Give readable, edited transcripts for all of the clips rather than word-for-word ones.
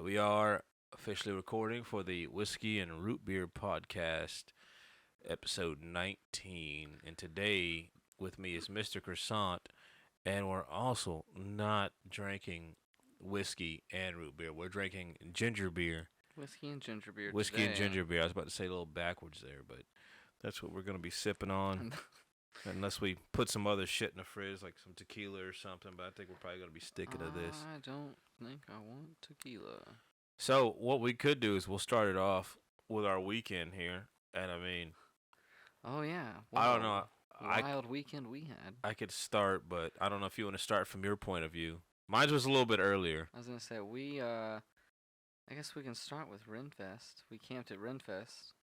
Here we are officially recording for the Whiskey and Root Beer podcast, episode 19. And today with me is Mr. Croissant, and we're also not drinking whiskey and root beer. We're drinking ginger beer. Whiskey and ginger beer Whiskey and today. ginger beer. I was about to say a little backwards there, but that's what we're going to be sipping on. Unless we put some other shit in the fridge, like some tequila or something, but I think we're probably going to be sticking to this. I don't think I want tequila. So what we could do is we'll start it off with our weekend here, and I mean, Oh yeah. I don't know. Wild weekend we had. I could start, but I don't know if you want to start from your point of view. Mine was a little bit earlier. I was gonna say I guess we can start with Renfest. We camped at Renfest.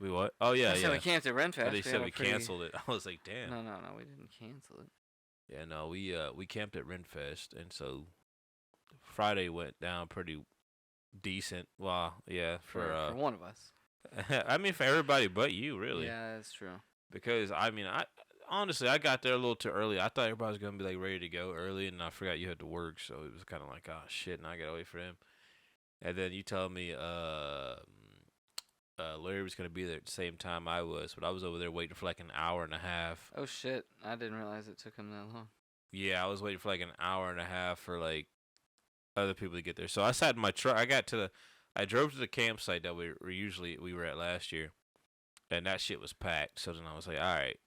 We what? Oh yeah, So we camped at Renfest. They said had we canceled it. I was like, damn. No, we didn't cancel it. Yeah, no, we camped at Renfest, and so Friday went down pretty decent. Well, yeah, For one of us. I mean, for everybody but you, really. Yeah, that's true. Because I mean, I honestly I got there a little too early. I thought everybody was gonna be like ready to go early, and I forgot you had to work, so it was kind of like, oh shit, and I gotta wait for him. And then you told me Larry was gonna be there at the same time I was, but I was over there waiting for like an hour and a half. Oh shit! I didn't realize it took him that long. Yeah, I was waiting for like an hour and a half for like other people to get there. So I sat in my truck. I drove to the campsite that we were at last year, and that shit was packed. So then I was like, all right,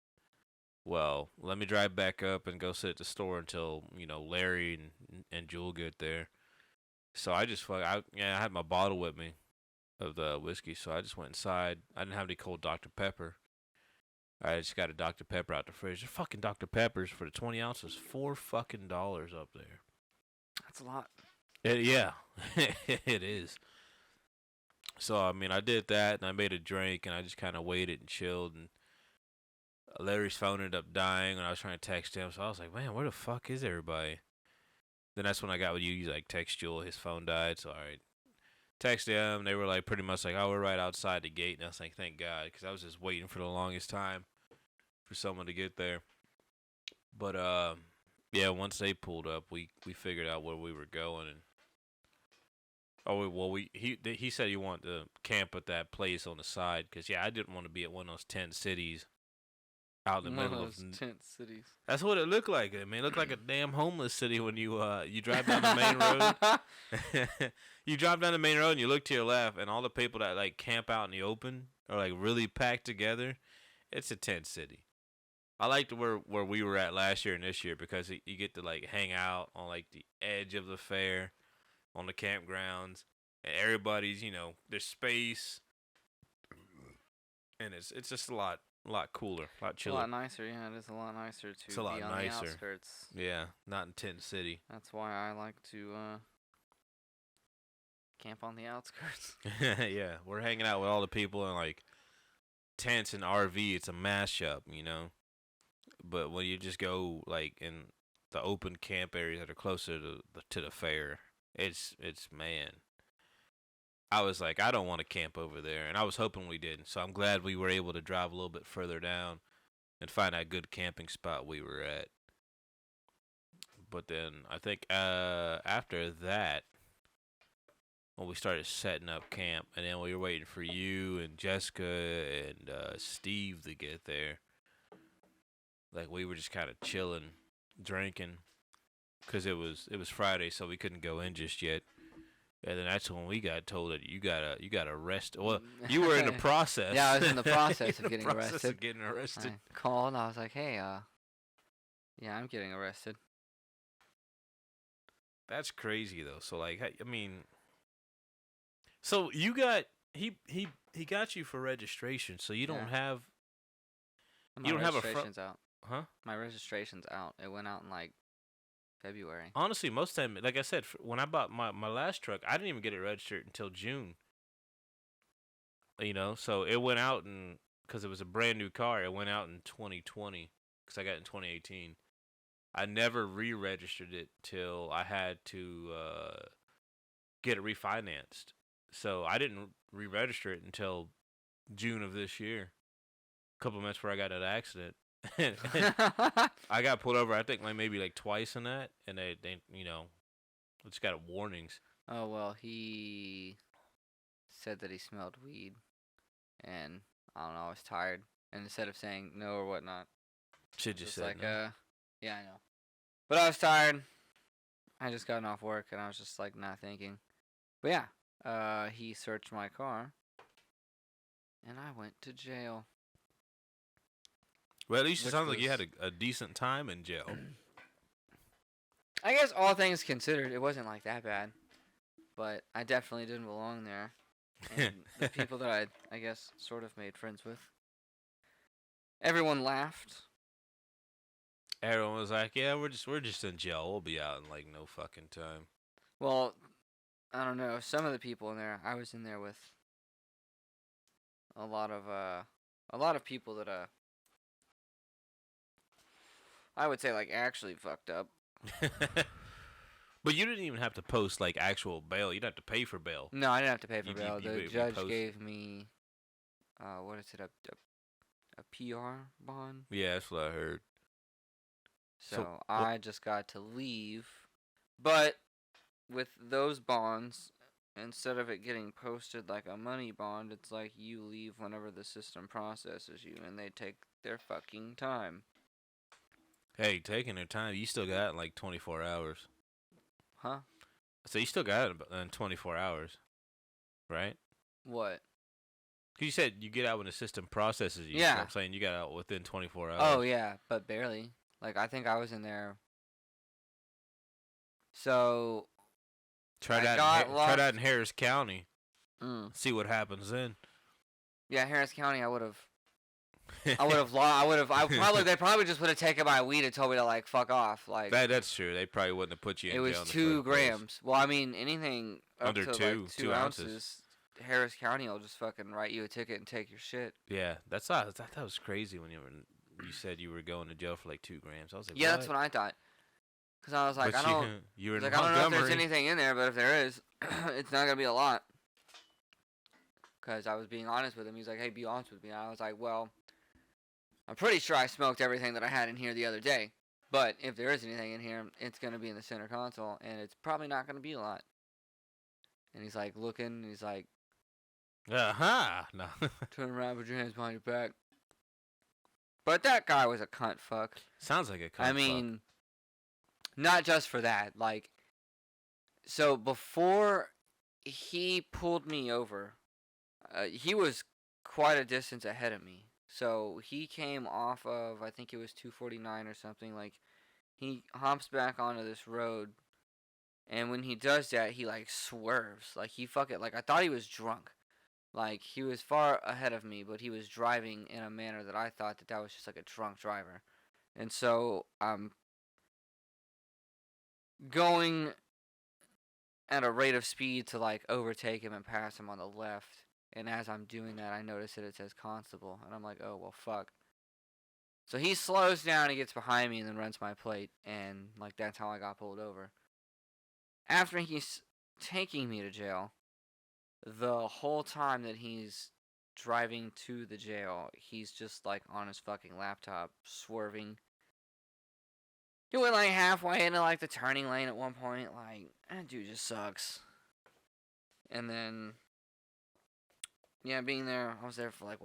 well, let me drive back up and go sit at the store until Larry and Jewel get there. So I just I had my bottle with me of the whiskey, so I just went inside. I didn't have any cold Dr. Pepper. I just got a Dr. Pepper out the fridge. The fucking Dr. Peppers for the 20 ounces, $4 fucking up there. That's a lot. Yeah, it is. So I mean, I did that, and I made a drink, and I just kind of waited and chilled. And Larry's phone ended up dying, and I was trying to text him. So I was like, man, where the fuck is everybody? Then that's when I got with you. You like text Jewel, his phone died. So all right, text them. They were like pretty much like, oh, we're right outside the gate. And I was like, thank God, because I was just waiting for the longest time for someone to get there. But yeah, once they pulled up, we figured out where we were going. And he said he wanted to camp at that place on the side, because yeah, I didn't want to be at one of those tent cities out in the middle of tent cities. That's what it looked like. I mean, it looked like a damn homeless city when you drive down the main road. You drive down the main road and you look to your left, and all the people that like camp out in the open are like really packed together. It's a tent city. I liked where we were at last year and this year, because you get to like hang out on like the edge of the fair, on the campgrounds, and everybody's there's space, and it's just a lot cooler, a lot chiller. A lot nicer, yeah. It is a lot nicer to It's a lot be on nicer. the outskirts. Yeah, not in Tent City. That's why I like to camp on the outskirts. Yeah, we're hanging out with all the people in like tents and RV. It's a mashup, But when you just go like in the open camp areas that are closer to the fair, it's man. I was like, I don't want to camp over there, and I was hoping we didn't. So I'm glad we were able to drive a little bit further down and find that good camping spot we were at. But then I think after that, when we started setting up camp, and then we were waiting for you and Jessica and Steve to get there. Like we were just kind of chilling, drinking, because it was Friday, so we couldn't go in just yet. And then that's when we got told that you got arrested. Well, you were in the process. Yeah, I was in the process of getting arrested. I called. I was like, hey, yeah, I'm getting arrested. That's crazy though. So like, I mean, so you got he got you for registration. So you don't have. My registration's out. Huh? My registration's out. It went out in like February. Honestly, most time, like I said, when I bought my last truck, I didn't even get it registered until June. So it went out because it was a brand new car, it went out in 2020, because I got it in 2018. I never re-registered it till I had to get it refinanced. So I didn't re-register it until June of this year. A couple months before I got in an accident. I got pulled over, I think maybe like twice in that, and they just got warnings. Oh, well, he said that he smelled weed, and I don't know, I was tired. And instead of saying no or whatnot, Should I was just just said like, no. yeah, I know. But I was tired. I just gotten off work, and I was just like not thinking. But yeah, he searched my car, and I went to jail. Well, at least it Which sounds like you was, had a decent time in jail. I guess all things considered, it wasn't like that bad. But I definitely didn't belong there. And the people that I guess, sort of made friends with, everyone laughed. Everyone was like, "Yeah, we're just in jail. We'll be out in like no fucking time." Well, I don't know. Some of the people in there, I was in there with a lot of people that I would say like actually fucked up. But you didn't even have to post like actual bail. You didn't have to pay for bail. No, I didn't have to pay for You bail. you, The you judge post. gave me, what is it, a PR bond? Yeah, that's what I heard. So I just got to leave. But with those bonds, instead of it getting posted like a money bond, it's like you leave whenever the system processes you, and they take their fucking time. Hey, taking their time. You still got it in like 24 hours. Huh? So you still got it in 24 hours, right? What? 'Cause you said you get out when the system processes you. Yeah. So I'm saying you got out within 24 hours. Oh, yeah, but barely. Like, I think I was in there. So, Try I that. got Try locked. that in Harris County. Mm. See what happens then. Yeah, Harris County, I would have. They probably just would have taken my weed and told me to, like, fuck off. Like, That's true. They probably wouldn't have put you in it jail. was in the 2 first place. grams. Well, I mean, anything up Under to two- like 2 2 ounces. ounces, Harris County will just fucking write you a ticket and take your shit. Yeah, that was crazy when you said you were going to jail for like 2 grams. I was like, Yeah, what? that's what I thought. Because I was like, But I don't. you were in Like, I don't know if there's Montgomery. anything in there, but if there is, it's not gonna be a lot. Because I was being honest with him. He's like, hey, be honest with me. And I was like, well, I'm pretty sure I smoked everything that I had in here the other day. But if there is anything in here, it's gonna be in the center console, and it's probably not gonna be a lot. And he's like looking, and he's like, No. turn around, put your hands behind your back. But that guy was a cunt fuck. Sounds like a cunt I mean, not just for that. Like, so before he pulled me over, he was quite a distance ahead of me. So he came off of, I think it was 249 or something. Like, he hops back onto this road, and when he does that, he like swerves. Like, he fucking, like, I thought he was drunk. Like, he was far ahead of me, but he was driving in a manner that I thought that was just like a drunk driver. And so I'm going at a rate of speed to like overtake him and pass him on the left. And as I'm doing that, I notice that it says constable, and I'm like, oh well, fuck. So he slows down, he gets behind me, and then runs my plate, and like that's how I got pulled over. After he's taking me to jail, the whole time that he's driving to the jail, he's just like on his fucking laptop, swerving. He went like halfway into like the turning lane at one point. Like, that dude just sucks. And then, yeah, being there, I was there for like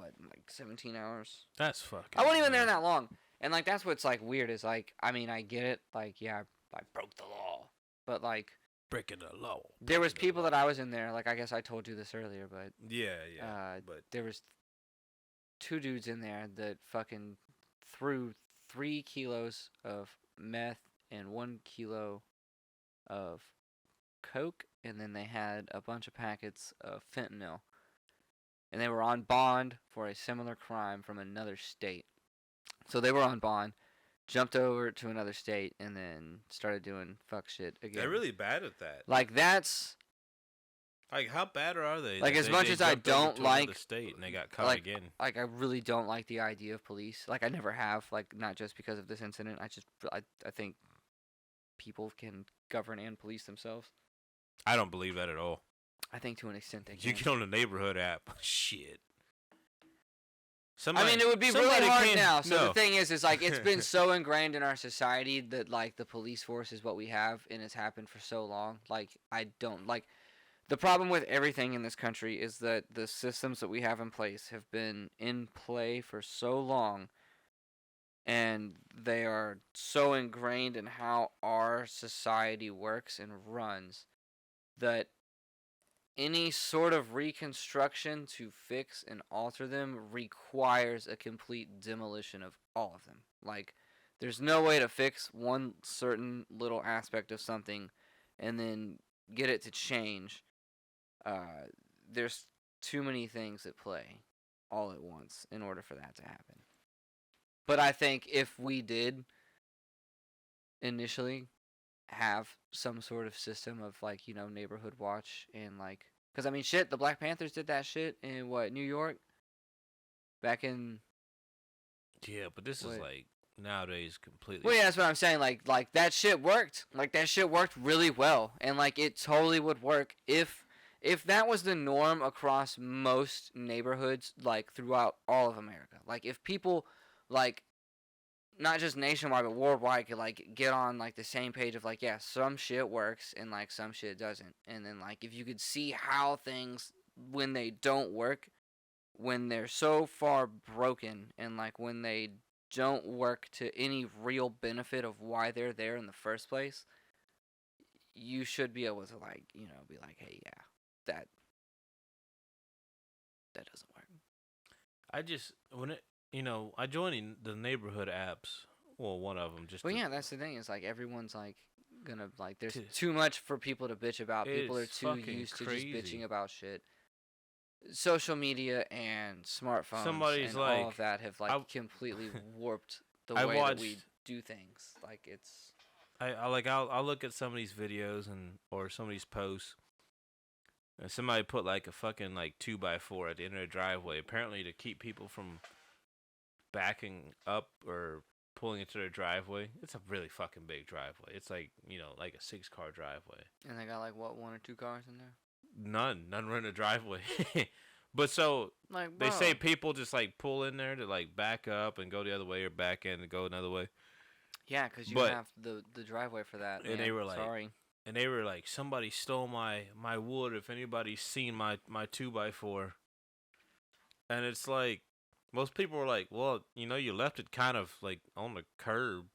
17 hours. that's fucking. I wasn't even there that long. And like that's what's like weird is like, I mean, I get it. Like, yeah, I broke the law, but like breaking the law. there was people that I was in there. Like, I guess I told you this earlier, but Yeah. But there was 2 dudes in there that fucking threw 3 kilos of meth and 1 kilo of coke, and then they had a bunch of packets of fentanyl. And they were on bond for a similar crime from another state. So they were on bond, jumped over to another state, and then started doing fuck shit again. they're really bad at that. Like, that's... Like, how bad are they? Like, that as much they as I jumped over don't to another like- state and they got caught like, again. Like, I really don't like the idea of police. Like, I never have. Like, not just because of this incident. I think people can govern and police themselves. I don't believe that at all. I think to an extent they can. You get on the neighborhood app, shit. Somebody, I mean, it would be really somebody hard can't- now. So no. the thing is like it's been so ingrained in our society that like the police force is what we have, and it's happened for so long. Like I don't like the problem with everything in this country is that the systems that we have in place have been in play for so long, and they are so ingrained in how our society works and runs that any sort of reconstruction to fix and alter them requires a complete demolition of all of them. Like, there's no way to fix one certain little aspect of something and then get it to change. There's too many things at play all at once in order for that to happen. But I think if we did initially have some sort of system of like, you know, neighborhood watch and like, because I mean, shit, the Black Panthers did that shit in what, New York, back in. Yeah, but this is like nowadays completely. Well, yeah, that's what I'm saying. Like that shit worked. Like that shit worked really well, and like it totally would work if that was the norm across most neighborhoods, like throughout all of America. Like if people, like, not just nationwide but worldwide could like get on like the same page of like, yeah, some shit works and like some shit doesn't, and then like if you could see how things when they don't work, when they're so far broken, and like when they don't work to any real benefit of why they're there in the first place, you should be able to like, you know, be like, hey, yeah, that doesn't work. I just I joined the neighborhood apps. Well, one of them just. Well, yeah, that's the thing. It's like everyone's like gonna like. There's too much for people to bitch about. People are too used to just bitching about shit. Social media and smartphones and all of that have like completely warped the way that we do things. Like it's. I'll look at some of these videos or some of these posts. And somebody put like a fucking like 2x4 at the end of the driveway, apparently to keep people from backing up or pulling into their driveway. It's a really fucking big driveway. It's like, you know, like a 6-car driveway. And they got like what, 1 or 2 cars in there? None were in the driveway. But so like, they say people just like pull in there to like back up and go the other way or back in and go another way. Yeah, because you have the driveway for that. And man. they were like, sorry. And they were like, somebody stole my wood. If anybody's seen my 2x4, and it's like, most people were like, well, you know, you left it kind of like on the curb.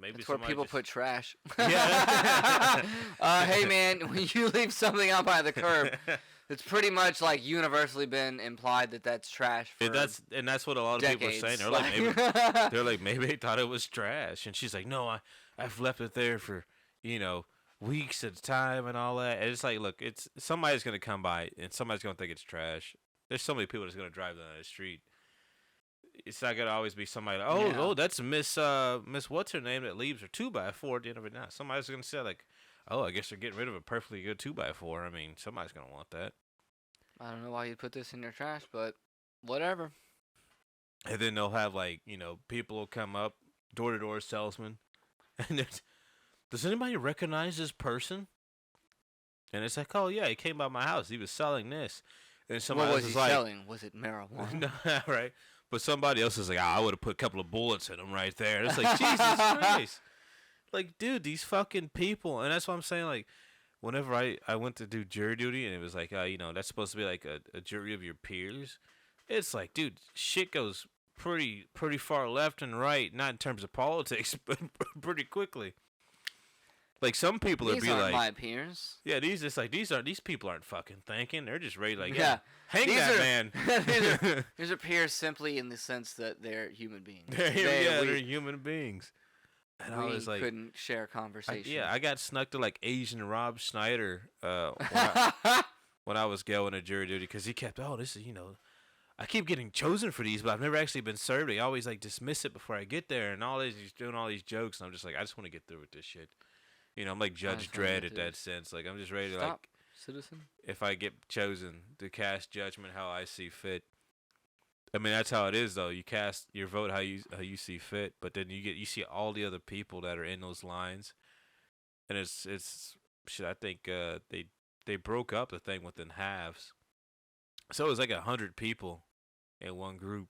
Maybe that's where people put trash. Yeah. Hey man, when you leave something out by the curb, it's pretty much like universally been implied that that's trash. For that's what a lot of decades. people are saying. They're like, maybe they thought it was trash, and she's like, no, I've left it there for, you know, weeks at a time and all that. And it's like, look, it's somebody's gonna come by and somebody's gonna think it's trash. There's so many people that's gonna drive down the street. It's not gonna always be somebody like, oh, that's Miss what's her name that leaves her 2x4 at the end of it now. Somebody's gonna say like, oh, I guess they're getting rid of a perfectly good 2x4. I mean, somebody's gonna want that. I don't know why you put this in your trash, but whatever. And then they'll have like, you know, people will come up, door-to-door salesman, and there's, does anybody recognize this person? And it's like, oh yeah, he came by my house. He was selling this. And somebody what was he like, selling? Was it marijuana? No, right? But somebody else is like, I would have put a couple of bullets in him right there. And it's like, Jesus Christ. Like, dude, these fucking people. And that's what I'm saying. Like, whenever I went to do jury duty, and it was like, you know, that's supposed to be like a jury of your peers. It's like, dude, shit goes pretty far left and right. Not in terms of politics, but pretty quickly. Like some people would be like, my peers. Yeah, these people aren't fucking thinking. They're just ready like, yeah, hang that man. These are peers simply in the sense that they're human beings. They're human beings. And I was like, couldn't share conversation. I got snuck to like Asian Rob Schneider when I was going to jury duty because he kept, this is, you know, I keep getting chosen for these, but I've never actually been served. They always like dismiss it before I get there, and all this, he's doing all these jokes, and I'm just like, I just want to get through with this shit. You know, I'm like Judge Dredd at that sense. Like, I'm just ready to, like, citizen. If I get chosen to cast judgment how I see fit. I mean, that's how it is, though. You cast your vote how you see fit, but then you see all the other people that are in those lines, and it's shit. I think they broke up the thing within halves, so it was like 100 people in one group,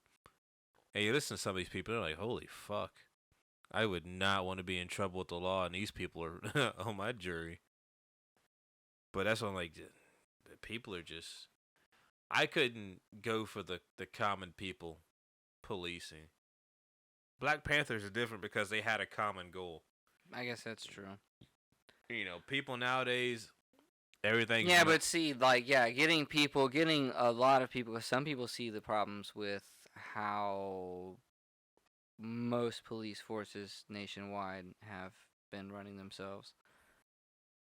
And you listen to some of these people, they're like, holy fuck. I would not want to be in trouble with the law, and these people are on my jury. But that's what I'm like, people are just. I couldn't go for the common people policing. Black Panthers are different because they had a common goal. I guess that's true. You know, people nowadays, everything. Yeah, but see, like, yeah, getting a lot of people, because some people see the problems with how most police forces nationwide have been running themselves.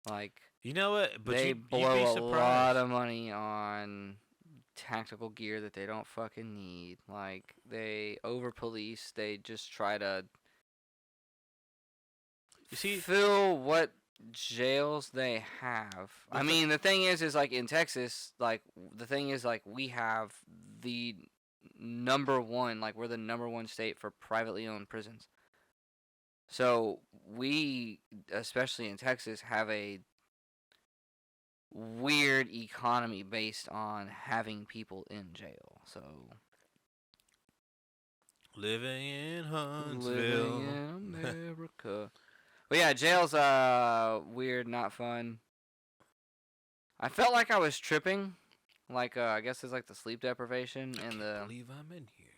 Like, you know what? But they you'd blow be a surprised. lot of money on tactical gear that they don't fucking need. Like, they over police. They just try to fill what jails they have. I mean, the thing is like in Texas, like the thing is like we have the number one, like we're the number one state for privately owned prisons. So we, especially in Texas, have a weird economy based on having people in jail. So living in Huntsville, living in America. But yeah, jail's weird, not fun. I felt like I was tripping, like I guess it's like the sleep deprivation and I can't believe I'm in here.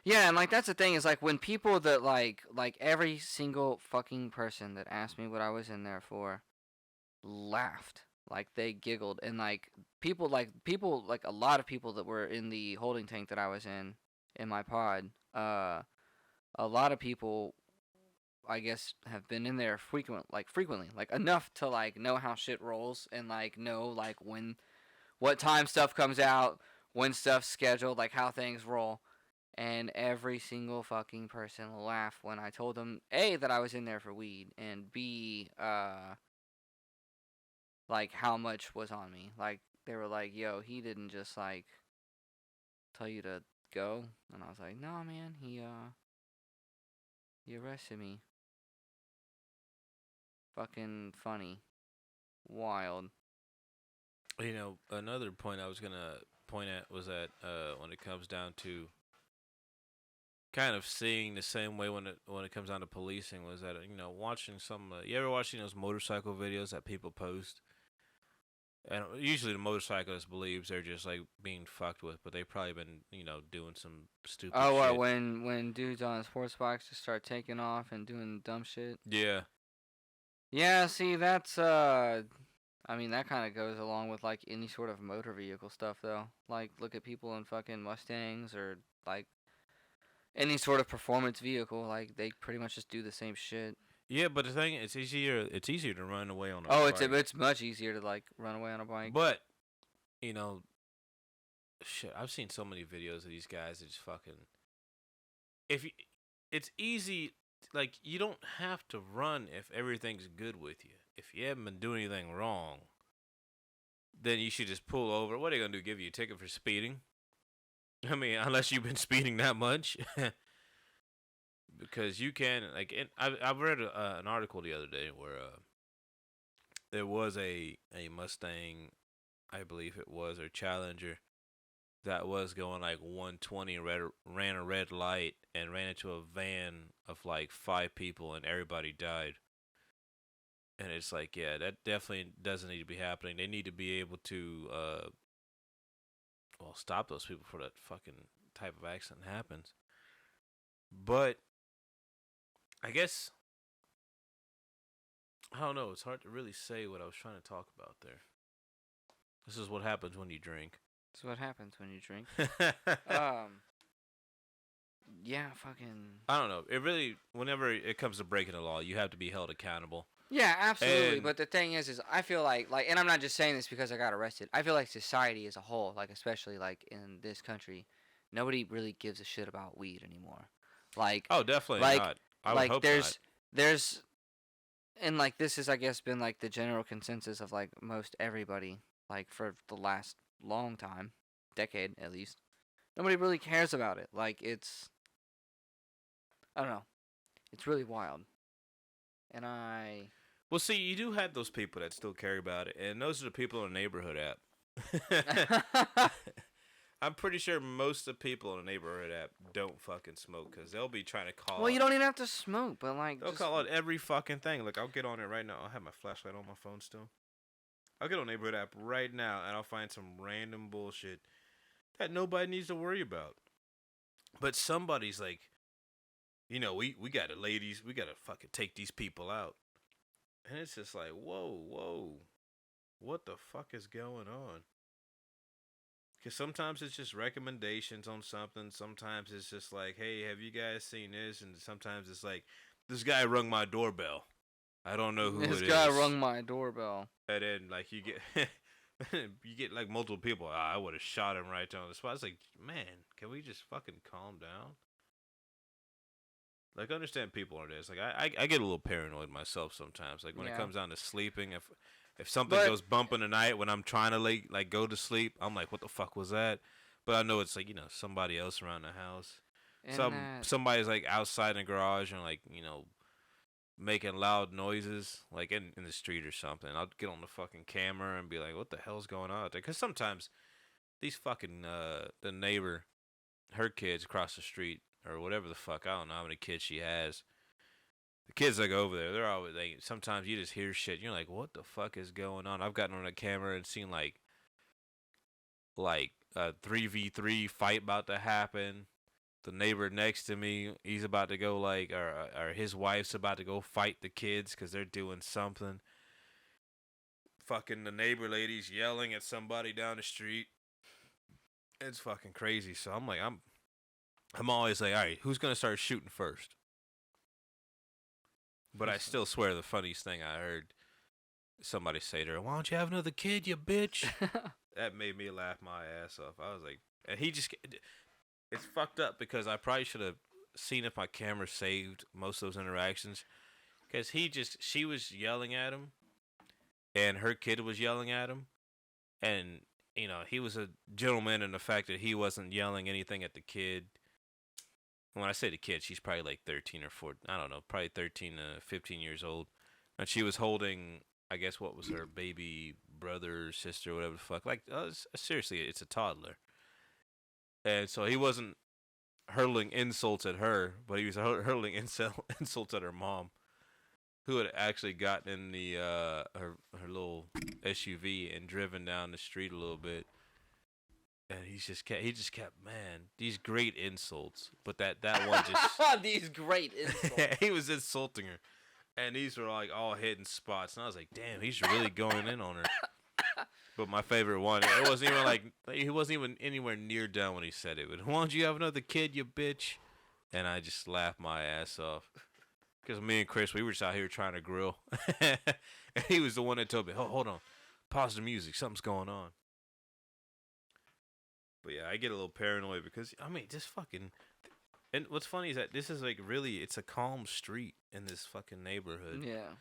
Yeah, and like that's the thing is like when people that like every single fucking person that asked me what I was in there for laughed. Like they giggled and like people like a lot of people that were in the holding tank that I was in my pod, a lot of people I guess have been in there frequently, like enough to like know how shit rolls and like know like what time stuff comes out, when stuff's scheduled, like how things roll. And every single fucking person laughed when I told them A, that I was in there for weed, and B, like how much was on me. Like they were like, yo, he didn't just like tell you to go. And I was like, no man, he arrested me. Fucking funny. Wild. You know, another point I was gonna point at was that when it comes down to kind of seeing the same way when it comes down to policing was that, you know, watching some you ever watching those motorcycle videos that people post, and usually the motorcyclist believes they're just like being fucked with, but they've probably been, you know, doing some stupid shit. What, when dudes on sports bikes just start taking off and doing dumb shit? Yeah, see, that's I mean, that kind of goes along with like any sort of motor vehicle stuff though. Like look at people in fucking Mustangs or like any sort of performance vehicle, like they pretty much just do the same shit. Yeah, but the thing, it's easier to run away on a bike. It's much easier to like run away on a bike. But you know, shit, I've seen so many videos of these guys that just fucking. It's easy. Like you don't have to run if everything's good with you. If you haven't been doing anything wrong, then you should just pull over. What are they gonna do? Give you a ticket for speeding? I mean, unless you've been speeding that much, because you can like. I've read an article the other day where there was a Mustang, I believe it was, or Challenger, that was going like 120 and ran a red light and ran into a van of like 5 people and everybody died. And it's like, yeah, that definitely doesn't need to be happening. They need to be able to stop those people before that fucking type of accident happens. But I guess I don't know. It's hard to really say what I was trying to talk about there. This is what happens when you drink. This is what happens when you drink. Yeah, fucking. I don't know. It really, whenever it comes to breaking the law, you have to be held accountable. Yeah, absolutely. But the thing is I feel like, and I'm not just saying this because I got arrested. I feel like society as a whole, like especially like in this country, nobody really gives a shit about weed anymore. Like, oh, definitely not. I would hope there's, and like this is, I guess, been like the general consensus of like most everybody, like for the last long time, decade at least. Nobody really cares about it. Like it's, I don't know, it's really wild. And well, see, you do have those people that still care about it, and those are the people in the neighborhood app. I'm pretty sure most of the people in the neighborhood app don't fucking smoke because they'll be trying to call. Well, you don't even have to smoke, but like They'll call out every fucking thing. Like I'll get on it right now. I'll have my flashlight on my phone still. I'll get on neighborhood app right now and I'll find some random bullshit that nobody needs to worry about. But somebody's like, we gotta, ladies, we gotta fucking take these people out. And it's just like, whoa, what the fuck is going on? Because sometimes it's just recommendations on something. Sometimes it's just like, hey, have you guys seen this? And sometimes it's like, this guy rung my doorbell. I don't know who it is. This guy rung my doorbell. And then, like, you get like multiple people. I would have shot him right there on the spot. It's like, man, can we just fucking calm down? Like, I understand people are this. Like, I get a little paranoid myself sometimes. Like, when it comes down to sleeping, if something goes bump in the night when I'm trying to like go to sleep, I'm like, what the fuck was that? But I know it's like, somebody else around the house. Somebody's like outside in the garage and like, making loud noises, like in the street or something. I'll get on the fucking camera and be like, what the hell's going on out there? Because sometimes these fucking, the neighbor, her kids across the street, or whatever the fuck, I don't know how many kids she has. The kids that go over there, they're always like, sometimes you just hear shit. You're like, what the fuck is going on? I've gotten on the camera and seen like a 3v3 fight about to happen. The neighbor next to me, he's about to go or his wife's about to go fight the kids because they're doing something. Fucking the neighbor lady's yelling at somebody down the street. It's fucking crazy. So I'm like, I'm always like, all right, who's gonna start shooting first? But I still swear the funniest thing I heard somebody say to her, why don't you have another kid, you bitch? That made me laugh my ass off. I was like, and it's fucked up because I probably should have seen if my camera saved most of those interactions. Because she was yelling at him, and her kid was yelling at him. And, he was a gentleman in the fact that he wasn't yelling anything at the kid. When I say the kid, she's probably like 13 or 14, I don't know, probably 13 to 15 years old. And she was holding, I guess, what was her baby brother or sister, whatever the fuck. Like, seriously, it's a toddler. And so he wasn't hurling insults at her, but he was hurling insults at her mom, who had actually gotten in the her little SUV and driven down the street a little bit. And he just kept, man, these great insults. But that one just these great insults. he was insulting her, and these were like all hitting spots. And I was like, damn, he's really going in on her. But my favorite one, it wasn't even like, he wasn't even anywhere near done when he said it. But why don't you have another kid, you bitch? And I just laughed my ass off. Because me and Chris, we were just out here trying to grill. And he was the one that told me, oh, hold on, pause the music, something's going on. But yeah, I get a little paranoid because, just fucking, and what's funny is that this is like really, it's a calm street in this fucking neighborhood. Yeah.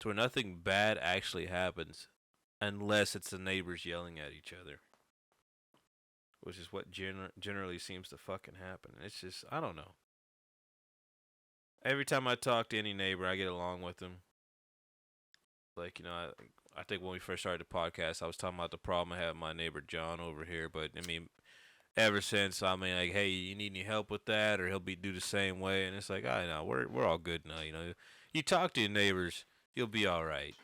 To where nothing bad actually happens. Unless it's the neighbors yelling at each other. Which is what generally seems to fucking happen. It's just, I don't know. Every time I talk to any neighbor, I get along with them. Like, I think when we first started the podcast, I was talking about the problem I had with my neighbor John over here. But, ever since, like, hey, you need any help with that? Or he'll do the same way. And it's like, I know, we're all good now, You talk to your neighbors, you'll be all right.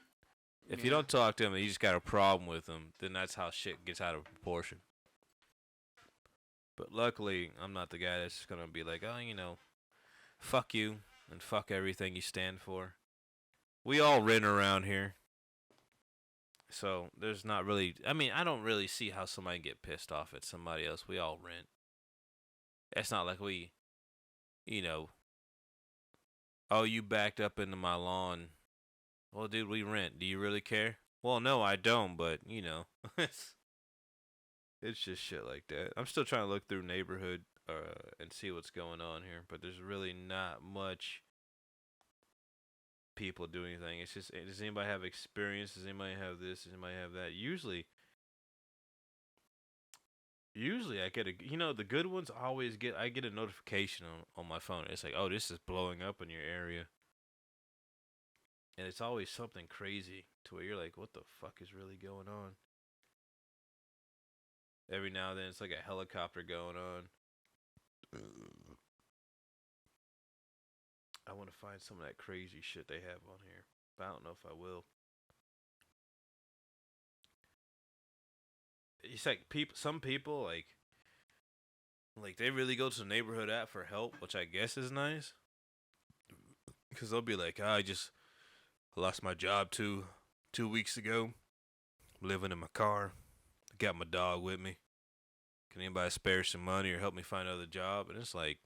If you don't talk to them and you just got a problem with them, then that's how shit gets out of proportion. But luckily, I'm not the guy that's just going to be like, oh, fuck you and fuck everything you stand for. We all rent around here. So there's not really, I don't really see how somebody can get pissed off at somebody else. We all rent. It's not like we, oh, you backed up into my lawn. Well, dude, we rent. Do you really care? Well, no, I don't, but, it's just shit like that. I'm still trying to look through neighborhood and see what's going on here, but there's really not much people do anything. It's just, does anybody have experience? Does anybody have this? Does anybody have that? Usually I get the good ones I get a notification on my phone. It's like, oh, this is blowing up in your area. And it's always something crazy to where you're like, what the fuck is really going on? Every now and then, it's like a helicopter going on. I want to find some of that crazy shit they have on here, but I don't know if I will. It's like some people like they really go to the neighborhood app for help, which I guess is nice. Because they'll be like, I just lost my job 2 weeks ago. Living in my car. Got my dog with me. Can anybody spare some money or help me find another job? And it's like,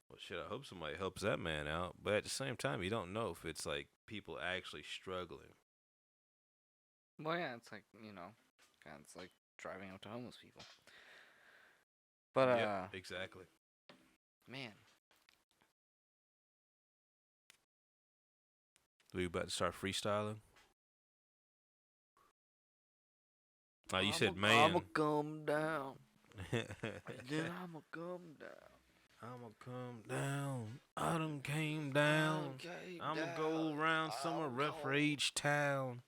well, shit, I hope somebody helps that man out. But at the same time, you don't know if it's like people actually struggling. Well, yeah, it's like, it's like driving out to homeless people. But, yep, exactly. Man. We about to start freestyling? Oh, you said man. I'ma come down. Then I'ma come down. I'ma come down. I done came down. I'ma go around somewhere, rep for each town.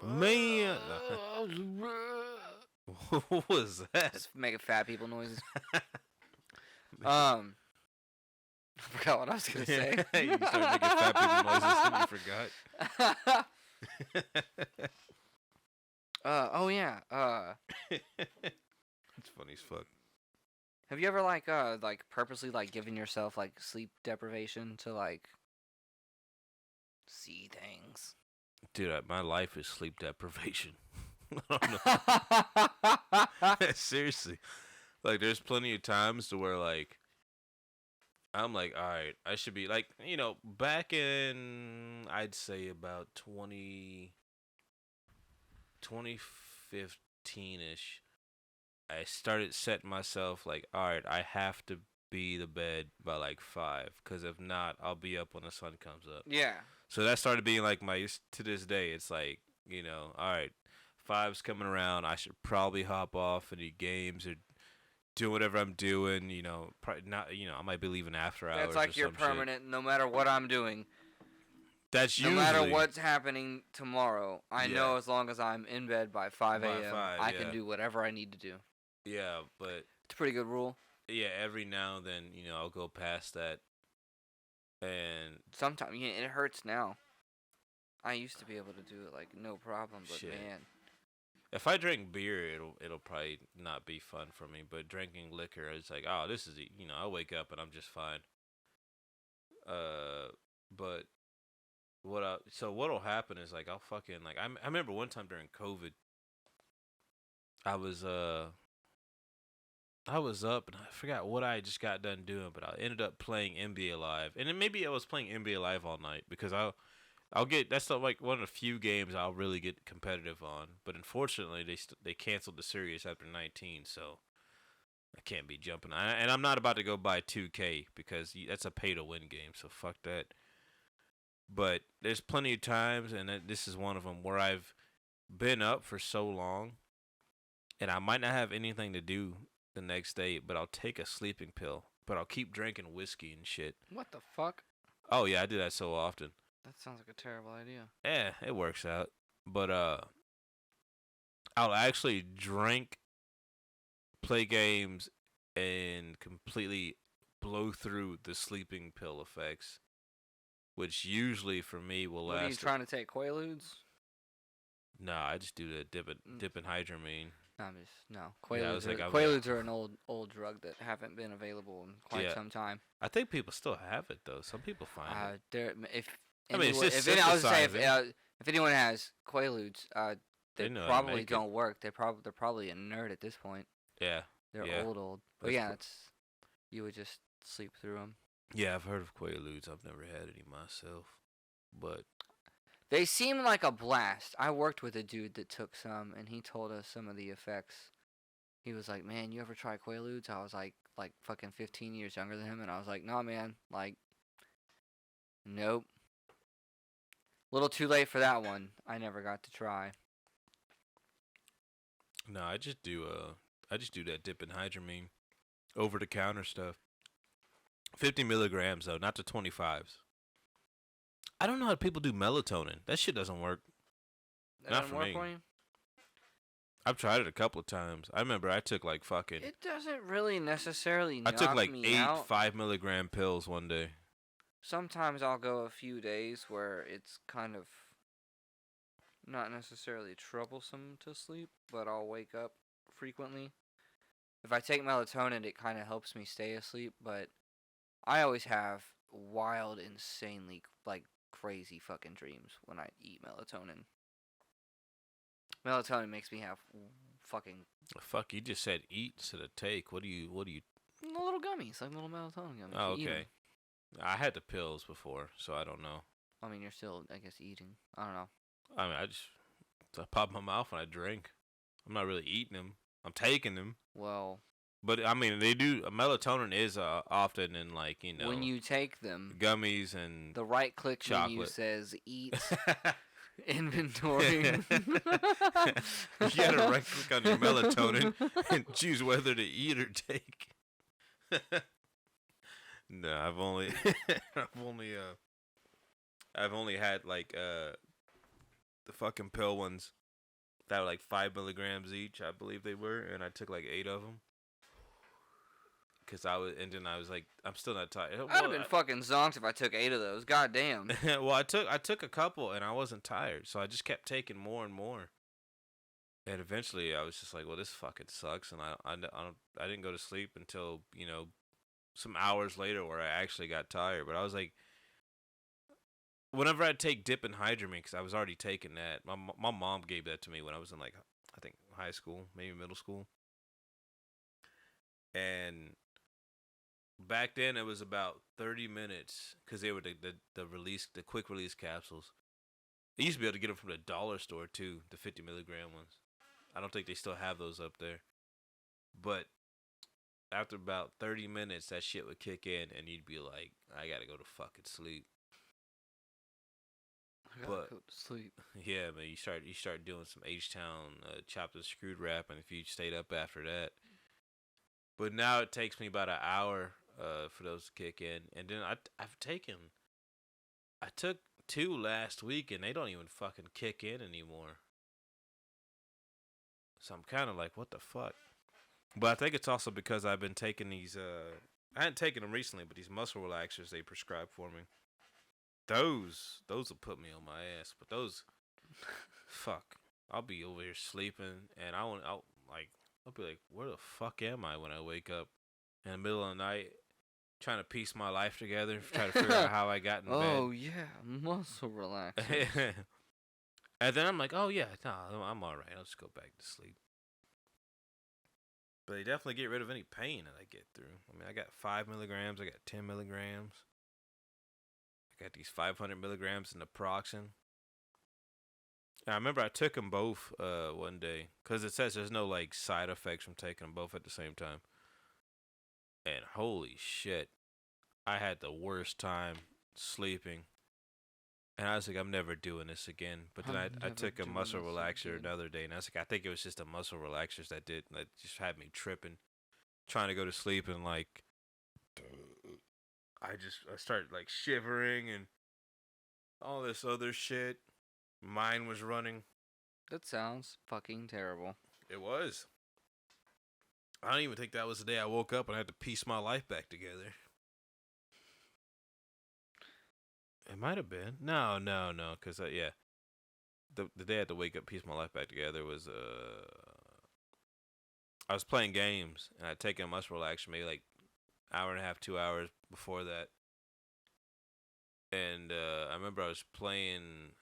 Man. What was that? Just making fat people noises. I forgot what I was gonna say. You started making fat people noises and you forgot. Oh yeah. It's funny as fuck. Have you ever like purposely like given yourself like sleep deprivation to like see things? Dude, my life is sleep deprivation. I don't know. Seriously. Like, there's plenty of times to where, like, I'm like, all right, I should be, like, back in, I'd say about 2015-ish, I started setting myself, like, all right, I have to be to bed by, like, 5, because if not, I'll be up when the sun comes up. Yeah. So that started being, like, to this day, it's like, all right, 5's coming around, I should probably hop off any games or do whatever I'm doing, probably not, I might be leaving after hours. That's like or you're some permanent, shit. no matter what I'm doing. That's usually. No matter what's happening tomorrow, I know as long as I'm in bed by 5 a.m., I can do whatever I need to do. Yeah, but it's a pretty good rule. Yeah, every now and then, I'll go past that, and sometimes it hurts now. I used to be able to do it like no problem, but man. If I drink beer, it'll probably not be fun for me. But drinking liquor, it's like, oh, this is I wake up and I'm just fine. But what'll happen is like I'll fucking like I remember one time during COVID, I was up and I forgot what I just got done doing, but I ended up playing NBA Live, and then maybe I was playing NBA Live all night because I'll get that's like one of the few games I'll really get competitive on. But unfortunately, they canceled the series after 19, so I can't be jumping. And I'm not about to go buy 2K because that's a pay-to-win game, so fuck that. But there's plenty of times, and this is one of them, where I've been up for so long, and I might not have anything to do the next day, but I'll take a sleeping pill, but I'll keep drinking whiskey and shit. What the fuck? Oh, yeah, I do that so often. That sounds like a terrible idea. Yeah, it works out. But I'll actually drink, play games, and completely blow through the sleeping pill effects, which usually for me will last. Are you trying to take Quaaludes? No, I just do the diphenhydramine. Quaaludes are an old drug that haven't been available in quite some time. I think people still have it though. Some people find it. If anyone has Quaaludes, they probably don't work. They're probably a nerd at this point. Yeah, they're old. But you would just sleep through them. Yeah, I've heard of Quaaludes. I've never had any myself, but they seem like a blast. I worked with a dude that took some, and he told us some of the effects. He was like, "Man, you ever try Quaaludes?" I was like fucking 15 years younger than him, and I was like, "Nah, man, like, nope." Little too late for that one. I never got to try. No, I just do that diphenhydramine, over the counter stuff. 50 milligrams though, not the 25s. I don't know how people do melatonin. That shit doesn't work. That not for me. For you? I've tried it a couple of times. I remember I took like fucking. It doesn't really necessarily I took knock like me 8 out. 5 milligram pills one day. Sometimes I'll go a few days where it's kind of not necessarily troublesome to sleep, but I'll wake up frequently. If I take melatonin, it kind of helps me stay asleep, but I always have wild, insanely, like, crazy fucking dreams when I eat melatonin. Melatonin makes me have fucking Fuck, you just said eat instead of take. What do you? little gummies, like little melatonin gummies. Oh, You eat 'em. okay. I had the pills before, so I don't know. I mean, you're still, I guess, eating. I don't know. I mean, I pop my mouth when I drink. I'm not really eating them. I'm taking them. Well, But I mean, they do. Melatonin is often in like when you take them, gummies and the right click menu chocolate. says eat inventory. You gotta right click on your melatonin and choose whether to eat or take. No, I've only had like the fucking pill ones that were like 5 milligrams each, I believe they were, and I took like 8 of them. And then I was like, I'm still not tired. I'd have been fucking zonked if I took 8 of those. God damn. Well, I took a couple and I wasn't tired, so I just kept taking more and more. And eventually, I was just like, well, this fucking sucks, and I didn't go to sleep until some hours later where I actually got tired. But I was like, whenever I'd take diphenhydramine, because I was already taking that. My mom gave that to me when I was in like I think high school, maybe middle school. And back then it was about 30 minutes because they were the quick release capsules. You used to be able to get them from the dollar store too, the 50 milligram ones. I don't think they still have those up there. But after about 30 minutes, that shit would kick in, and you'd be like, I gotta go to fucking sleep. I gotta go to sleep. Yeah, man, you start doing some H-Town chopped and screwed wrap, and if you stayed up after that. But now it takes me about an hour for those to kick in, and then I took 2 last week, and they don't even fucking kick in anymore. So I'm kind of like, what the fuck? But I think it's also because I've been taking these. I hadn't taken them recently, but these muscle relaxers they prescribed for me. Those will put me on my ass. But those, fuck, I'll be over here sleeping, and I'll be like, where the fuck am I when I wake up in the middle of the night, trying to piece my life together, trying to figure out how I got in bed. Oh yeah, muscle relaxers. And then I'm like, oh yeah, no, I'm all right. I'll just go back to sleep. But they definitely get rid of any pain that I get through. I mean, I got 5 milligrams. I got 10 milligrams. I got these 500 milligrams in naproxen. I remember I took them both one day because it says there's no like side effects from taking them both at the same time. And holy shit, I had the worst time sleeping. And I was like, I'm never doing this again. But then I took a muscle relaxer another day, and I was like, I think it was just the muscle relaxers that just had me tripping, trying to go to sleep, and like, I started like shivering and all this other shit. Mine was running. That sounds fucking terrible. It was. I don't even think that was the day I woke up and I had to piece my life back together. It might have been. No, because yeah, the day I had to wake up, piece my life back together was I was playing games and I'd taken a muscle relaxer maybe like hour and a half, 2 hours before that, and I remember I was playing.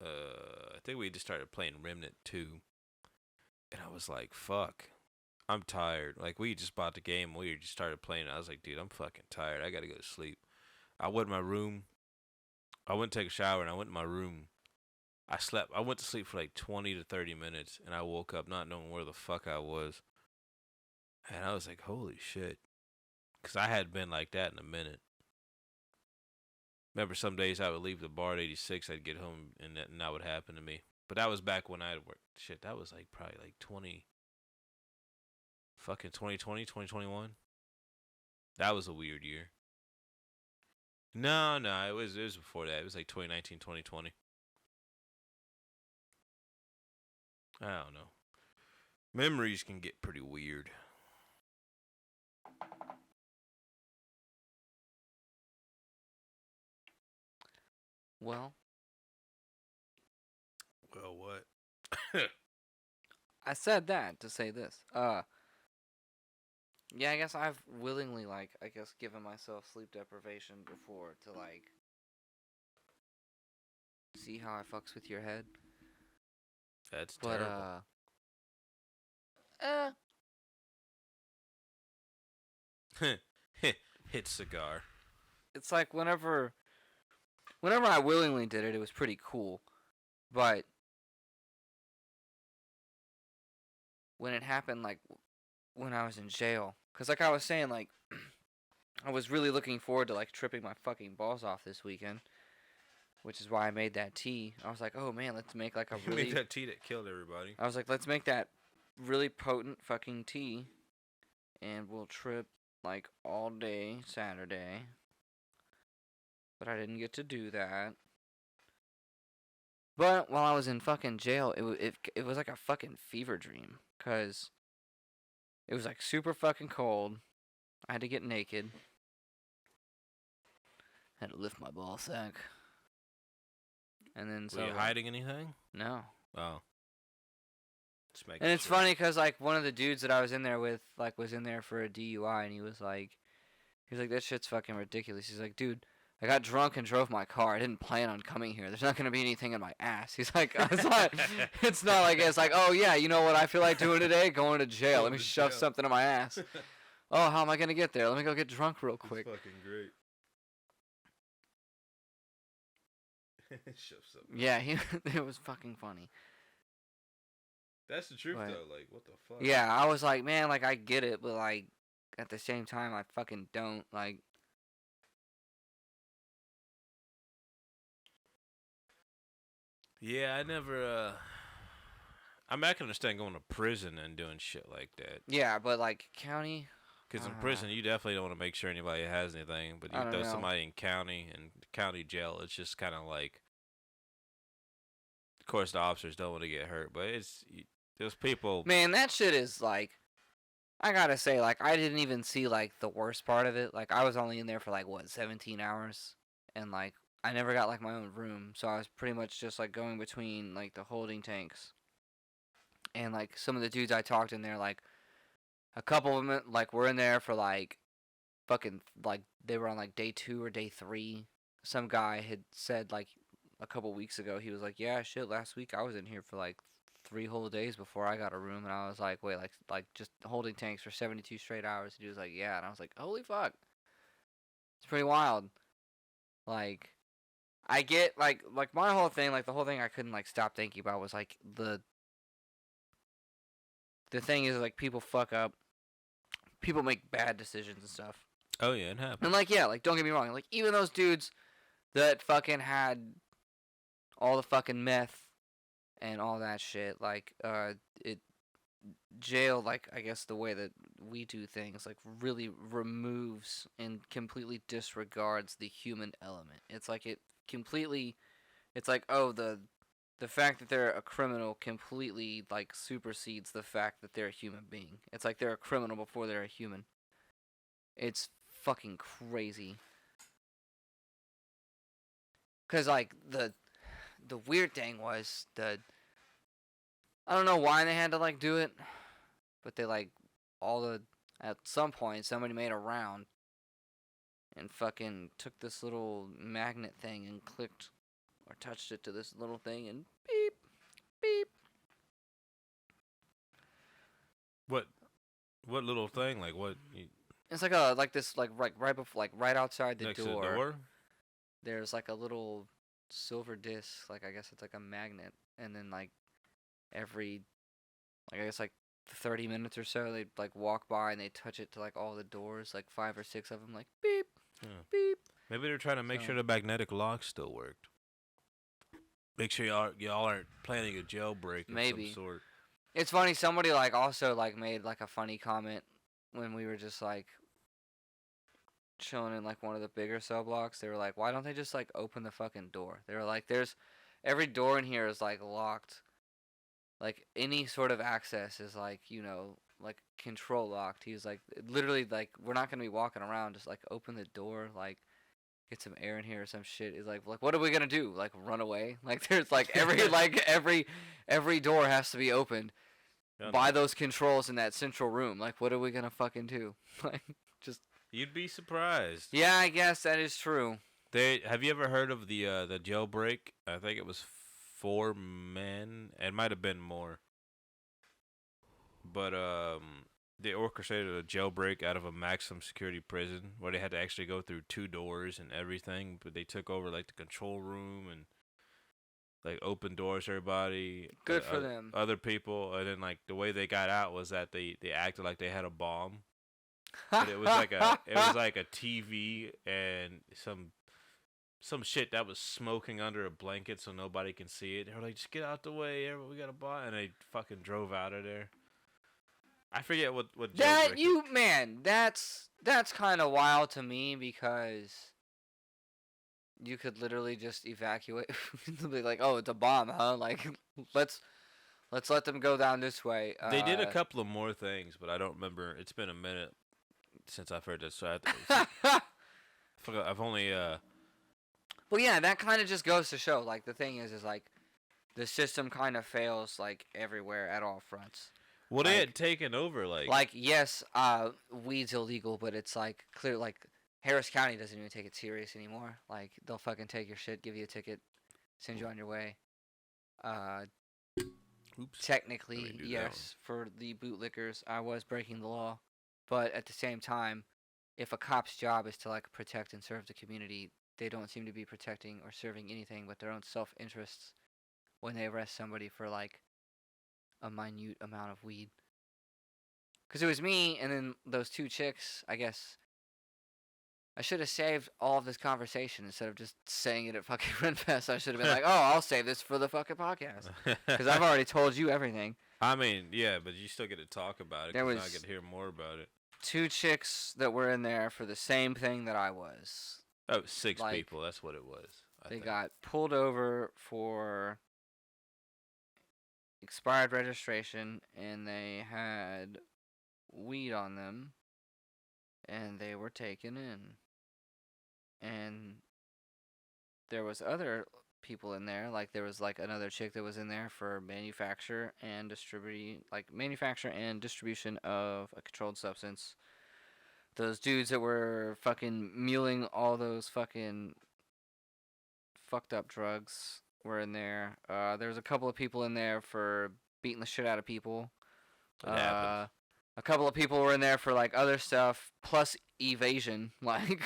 I think we just started playing Remnant 2, and I was like, "Fuck, I'm tired." Like we just bought the game, we just started playing. I was like, "Dude, I'm fucking tired. I gotta go to sleep." I went in my room. I went to take a shower and I went in my room. I slept. I went to sleep for like 20 to 30 minutes and I woke up not knowing where the fuck I was. And I was like, holy shit. Because I hadn't been like that in a minute. Remember some days I would leave the bar at 86, I'd get home and that would happen to me. But that was back when I had worked. Shit, that was like probably like 2020, 2021. That was a weird year. No, it was before that. It was like 2019, 2020. I don't know. Memories can get pretty weird. Well, what? I said that to say this. Yeah, I guess I've willingly, like, I guess given myself sleep deprivation before to, like, see how I fucks with your head. That's But, terrible. Hit cigar. It's like whenever I willingly did it, it was pretty cool. But when it happened, like, when I was in jail, because, like I was saying, like, I was really looking forward to, like, tripping my fucking balls off this weekend, which is why I made that tea. I was like, oh, man, let's make, like, a You really... made that tea that killed everybody. I was like, let's make that really potent fucking tea, and we'll trip, like, all day Saturday. But I didn't get to do that. But while I was in fucking jail, it was like a fucking fever dream. Because it was like super fucking cold. I had to get naked. I had to lift my ball sack. And then so... Were you hiding anything? No. Oh. Just making And it's sure. funny because, like, one of the dudes that I was in there with, like, was in there for a DUI. And he was like, that shit's fucking ridiculous. He's like, dude, I got drunk and drove my car. I didn't plan on coming here. There's not going to be anything in my ass. He's like, it's not like it's like, oh, yeah, you know what I feel like doing today? Going to jail. Let me shove something in my ass. Oh, how am I going to get there? Let me go get drunk real quick. That's fucking great. Shove something. Yeah, it was fucking funny. That's the truth, though. Like, what the fuck? Yeah, I was like, man, like, I get it, but, like, at the same time, I fucking don't. Like... Yeah, I never, I mean, I can understand going to prison and doing shit like that. Yeah, but, like, county... Because in prison, you definitely don't want to make sure anybody has anything. But you throw somebody in county jail, it's just kind of like... Of course, the officers don't want to get hurt, but there's people... Man, that shit is, like... I gotta say, like, I didn't even see, like, the worst part of it. Like, I was only in there for, like, 17 hours? And, like, I never got, like, my own room. So I was pretty much just, like, going between, like, the holding tanks. And, like, some of the dudes I talked in there, like... A couple of them, like, were in there for, like, fucking, like, they were on, like, day 2 or day 3. Some guy had said, like, a couple weeks ago, he was like, yeah, shit, last week I was in here for, like, 3 whole days before I got a room. And I was like, wait, like just holding tanks for 72 straight hours? And he was like, yeah. And I was like, holy fuck. It's pretty wild. Like, I get, like, my whole thing, like, the whole thing I couldn't, like, stop thinking about was, like, the thing is, like, people fuck up. People make bad decisions and stuff. Oh, yeah, it happens. And, like, yeah, like, don't get me wrong. Like, even those dudes that fucking had all the fucking meth and all that shit, like, jail, like, I guess the way that we do things, like, really removes and completely disregards the human element. It's like it completely, it's like, oh, the fact that they're a criminal completely, like, supersedes the fact that they're a human being. It's like they're a criminal before they're a human. It's fucking crazy. Because, like, the weird thing was I don't know why they had to, like, do it, but they, like, at some point, somebody made a round and fucking took this little magnet thing and clicked or touched it to this little thing and beep, beep. What little thing? Like, what? It's like right before, like, right outside the next door. to the door? There's, like, a little silver disc, like, I guess it's like a magnet, and then, like, every, like, I guess, like, 30 minutes or so, they, like, walk by and they touch it to, like, all the doors, like 5 or 6 of them, like, beep, beep. Maybe they're trying to make sure the magnetic lock still worked. Make sure y'all aren't planning a jailbreak of some sort. It's funny, somebody, like, also, like, made, like, a funny comment when we were just, like, chilling in, like, one of the bigger cell blocks. They were like, why don't they just, like, open the fucking door? They were like, every door in here is, like, locked like any sort of access is like, you know, like control locked. He was like, literally, like, we're not gonna be walking around. Just like open the door, like get some air in here or some shit. He's like, what are we gonna do? Like run away? Like there's like every door has to be opened by those controls in that central room. Like what are we gonna fucking do? Like just. You'd be surprised. Yeah, I guess that is true. Have you ever heard of the jailbreak? I think it was 4 men. It might have been more. But they orchestrated a jailbreak out of a maximum security prison where they had to actually go through 2 doors and everything. But they took over like the control room and like open doors to everybody. Good for them. Other people, and then like the way they got out was that they acted like they had a bomb. But it was like a TV and some shit that was smoking under a blanket so nobody can see it. They were like, just get out the way, we got a bomb, and they fucking drove out of there. I forget what that you man. That's kind of wild to me because you could literally just evacuate. Be like, oh, it's a bomb, huh? Like, let's let them go down this way. They did a couple of more things, but I don't remember. It's been a minute since I've heard this. So I've only. Well, yeah, that kind of just goes to show. Like the thing is like the system kind of fails like everywhere at all fronts. Well, they had taken over, like yes, weed's illegal, but it's like clear, like Harris County doesn't even take it serious anymore. Like they'll fucking take your shit, give you a ticket, send you on your way. Oops. Technically, yes, for the bootlickers, I was breaking the law, but at the same time, if a cop's job is to like protect and serve the community, they don't seem to be protecting or serving anything but their own self-interests when they arrest somebody for like a minute amount of weed. Because it was me and then those 2 chicks, I guess. I should have saved all of this conversation instead of just saying it at fucking Renfest. I should have been like, oh, I'll save this for the fucking podcast. Because I've already told you everything. I mean, yeah, but you still get to talk about it. Because I get to hear more about it. 2 chicks that were in there for the same thing that I was. Oh, 6 people. That's what it was. They got pulled over for expired registration, and they had weed on them, and they were taken in. And there was other people in there, like there was like another chick that was in there for manufacture and distribution of a controlled substance. Those dudes that were fucking muling all those fucking fucked up drugs were in there. There was a couple of people in there for beating the shit out of people. A couple of people were in there for like other stuff, plus evasion, like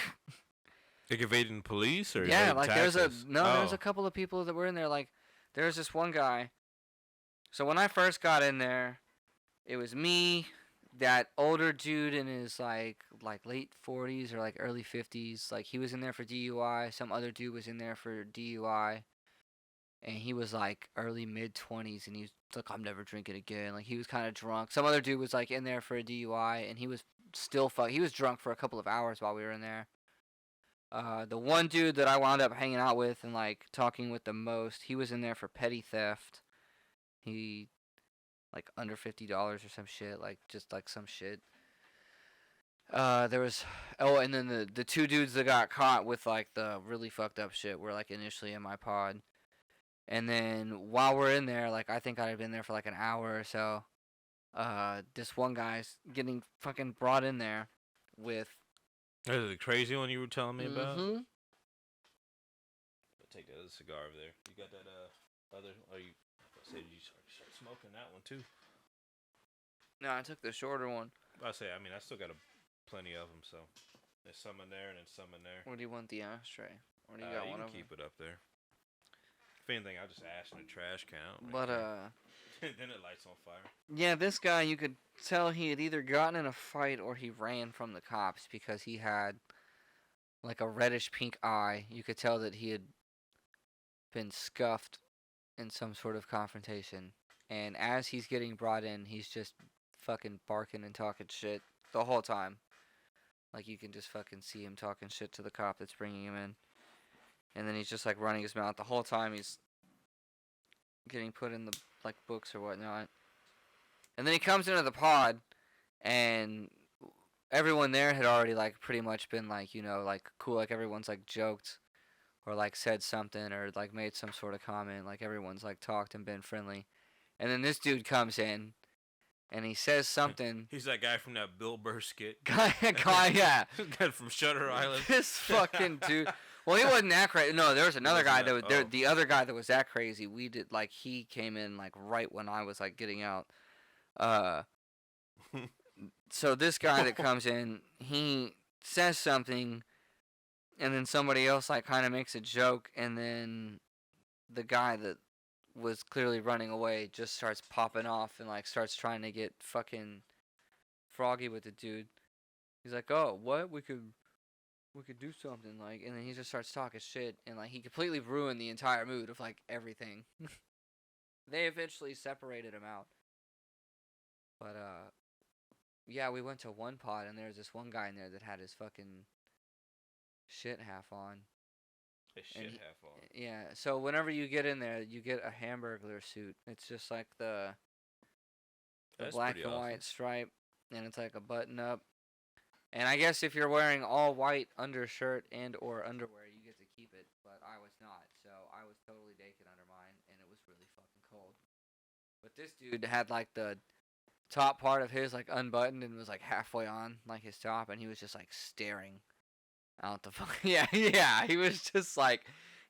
evading police or yeah, like taxes? There's a couple of people that were in there. Like there's this one guy. So when I first got in there, it was me, that older dude in his like late 40s or like early 50s. Like he was in there for DUI. Some other dude was in there for DUI. And he was like early mid 20s, and he was like, I'm never drinking again. Like he was kind of drunk. Some other dude was like in there for a DUI, and he was still he was drunk for a couple of hours while we were in there. The one dude that I wound up hanging out with and like talking with the most, he was in there for petty theft. He like under $50 or some shit, like just like some shit. There was and then the 2 dudes that got caught with like the really fucked up shit were like initially in my pod. And then while we're in there, like I think I'd been there for like an hour or so. This one guy's getting fucking brought in there with. Is it the crazy one you were telling me about? Mm-hmm. I'll take that other cigar over there. You got that other? Are you? Say you start smoking that one too? No, I took the shorter one. I still got plenty of them. So there's some in there and then some in there. Where do you want the ashtray? Or do you got one can of keep it up there. If anything, I'll just ash in the trash can. But then it lights on fire. Yeah, this guy, you could tell he had either gotten in a fight or he ran from the cops because he had like a reddish pink eye. You could tell that he had been scuffed in some sort of confrontation. And as he's getting brought in, he's just fucking barking and talking shit the whole time. Like you can just fucking see him talking shit to the cop that's bringing him in. And then he's just like running his mouth the whole time he's getting put in the like books or whatnot. And then he comes into the pod, and everyone there had already like pretty much been like, like cool, like everyone's like joked or like said something or like made some sort of comment, like everyone's like talked and been friendly. And then this dude comes in and he says something. He's that guy from that Bill Burr skit. Yeah. Guy from Shutter Island. This fucking dude. Well, he wasn't that crazy. No, there was another guy that was there. The other guy that was that crazy. We did like he came in like right when I was like getting out. So this guy that comes in, he says something, and then somebody else like kind of makes a joke, and then the guy that was clearly running away just starts popping off and like starts trying to get fucking froggy with the dude. He's like, "Oh, what? We could do something," like, and then he just starts talking shit, and like he completely ruined the entire mood of like everything. They eventually separated him out, but yeah, we went to one pod, and there was this one guy in there that had his fucking shit half on. His shit half on. Yeah, so whenever you get in there, you get a Hamburglar suit. It's just like the black and white stripe, and it's like a button up. And I guess if you're wearing all white undershirt and or underwear, you get to keep it. But I was not, so I was totally naked under mine, and it was really fucking cold. But this dude had like the top part of his like unbuttoned and was like halfway on like his top, and he was just like staring out the fuck. Yeah, he was just like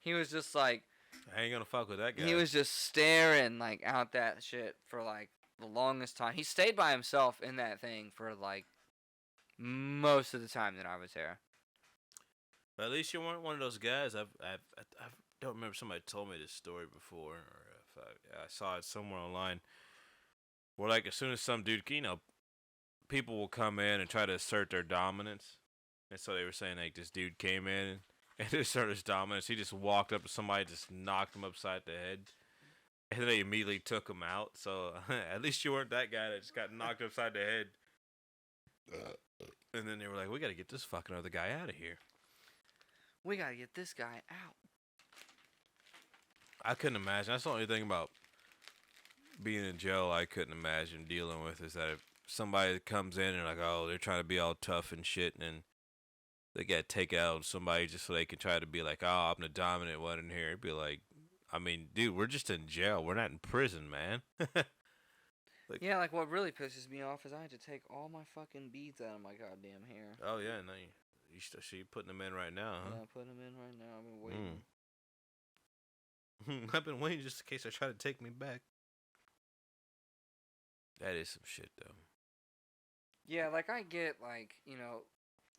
I ain't gonna fuck with that guy. He was just staring like out that shit for like the longest time. He stayed by himself in that thing for like most of the time that I was there. But at least you weren't one of those guys. I don't remember, somebody told me this story before, or if I saw it somewhere online. Where like as soon as some dude, people will come in and try to assert their dominance, and so they were saying like this dude came in and asserted his dominance. He just walked up to somebody, just knocked him upside the head, and they immediately took him out. So at least you weren't that guy that just got knocked upside the head. And then they were like, "We gotta get this fucking other guy out of here. We gotta get this guy out." I couldn't imagine. That's the only thing about being in jail I couldn't imagine dealing with, is that if somebody comes in and like, oh, they're trying to be all tough and shit, and then they gotta take out somebody just so they can try to be like, oh, I'm the dominant one in here. It'd be like, I mean, dude, we're just in jail. We're not in prison, man. Yeah, like what really pisses me off is I had to take all my fucking beads out of my goddamn hair. Oh yeah, no, you putting them in right now, huh? Yeah, I'm putting them in right now. I've been waiting. I've been waiting just in case they try to take me back. That is some shit, though. Yeah, like I get, like,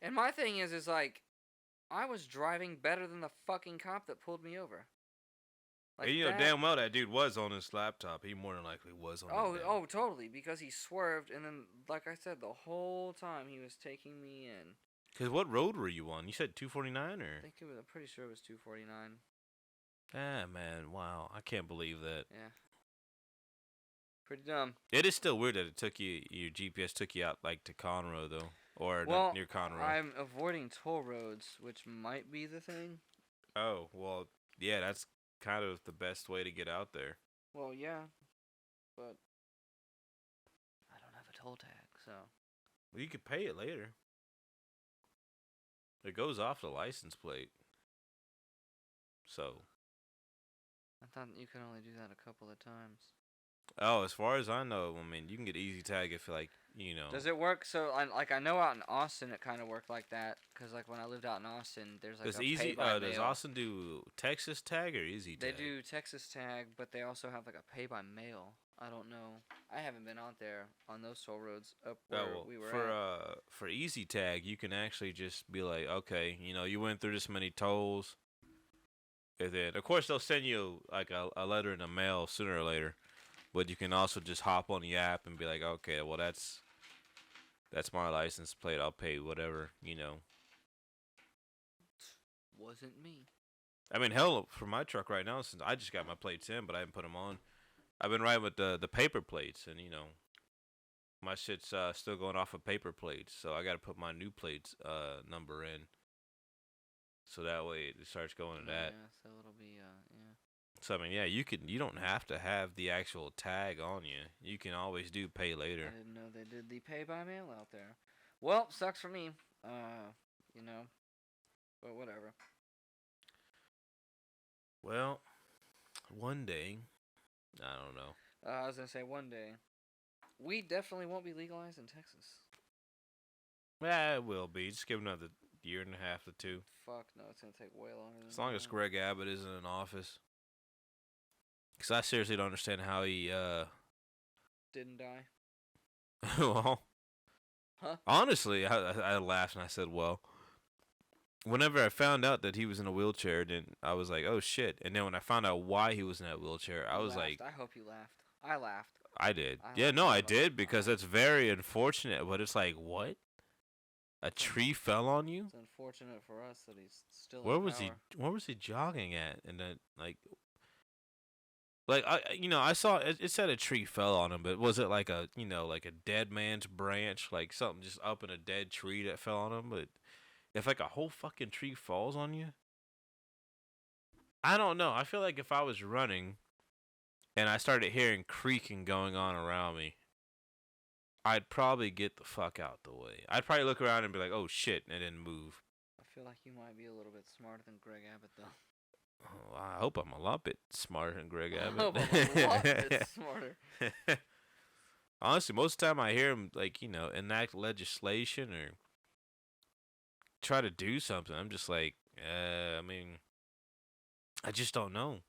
and my thing is like, I was driving better than the fucking cop that pulled me over. Like, you know damn well that dude was on his laptop. He more than likely was on. Oh, totally, because he swerved, and then, like I said, the whole time he was taking me in. Cause what road were you on? You said 249 or? I'm pretty sure it was 249. Ah, man, wow, I can't believe that. Yeah. Pretty dumb. It is still weird that it took you, your GPS took you out like to Conroe though, or near Conroe. I'm avoiding toll roads, which might be the thing. Oh well, yeah, that's kind of the best way to get out there. Well, yeah, but I don't have a toll tag, so. Well, you could pay it later. It goes off the license plate. So. I thought you could only do that a couple of times. Oh, as far as I know, I mean, you can get easy tag if, like, Does it work? So, I know out in Austin it kind of worked like that, because, like, when I lived out in Austin, there's, like, does Austin do Texas tag or easy tag? They do Texas tag, but they also have, like, a pay-by-mail. I don't know. I haven't been out there on those toll roads up where we were at. For easy tag, you can actually just be like, okay, you went through this many tolls, and then, of course, they'll send you, like, a letter in the mail sooner or later. But you can also just hop on the app and be like, okay, well, that's my license plate. I'll pay whatever, Wasn't me. I mean, hell, for my truck right now, since I just got my plates in, but I haven't put them on, I've been riding with the paper plates, and, my shit's still going off of paper plates, so I got to put my new plates number in. So that way it starts going to that. Yeah, so it'll be, yeah. So I mean, yeah, you don't have to have the actual tag on you. You can always do pay later. I didn't know they did the pay by mail out there. Well, sucks for me. You know, but whatever. Well, one day, I don't know. I was gonna say one day, weed definitely won't be legalized in Texas. Yeah, it will be. Just give another year and a half to two. Fuck no, it's gonna take way longer than As long as that. Greg Abbott isn't in office. Because I seriously don't understand how he, Didn't die. well, Huh? honestly, I laughed and I said, well, whenever I found out that he was in a wheelchair, then I was like, oh shit. And then when I found out why he was in that wheelchair, I You was laughed. like, I hope you laughed. I laughed. I did. I Yeah, laughed no, so I much. did because that's very unfortunate. But it's like, what? A tree fell on you? It's unfortunate for us that he's still Where in was power. he? Where was he jogging at? And then like I saw it said a tree fell on him, but was it like a like a dead man's branch, like something just up in a dead tree that fell on him? But if like a whole fucking tree falls on you, I don't know. I feel like if I was running and I started hearing creaking going on around me, I'd probably get the fuck out the way. I'd probably look around and be like, "Oh shit," and then move. I feel like you might be a little bit smarter than Greg Abbott, though. Oh, I hope I'm a lot bit smarter than Greg I Abbott. hope I'm a lot bit smarter. Honestly, most of the time I hear him like enact legislation or try to do something. I'm just like, I mean, I just don't know.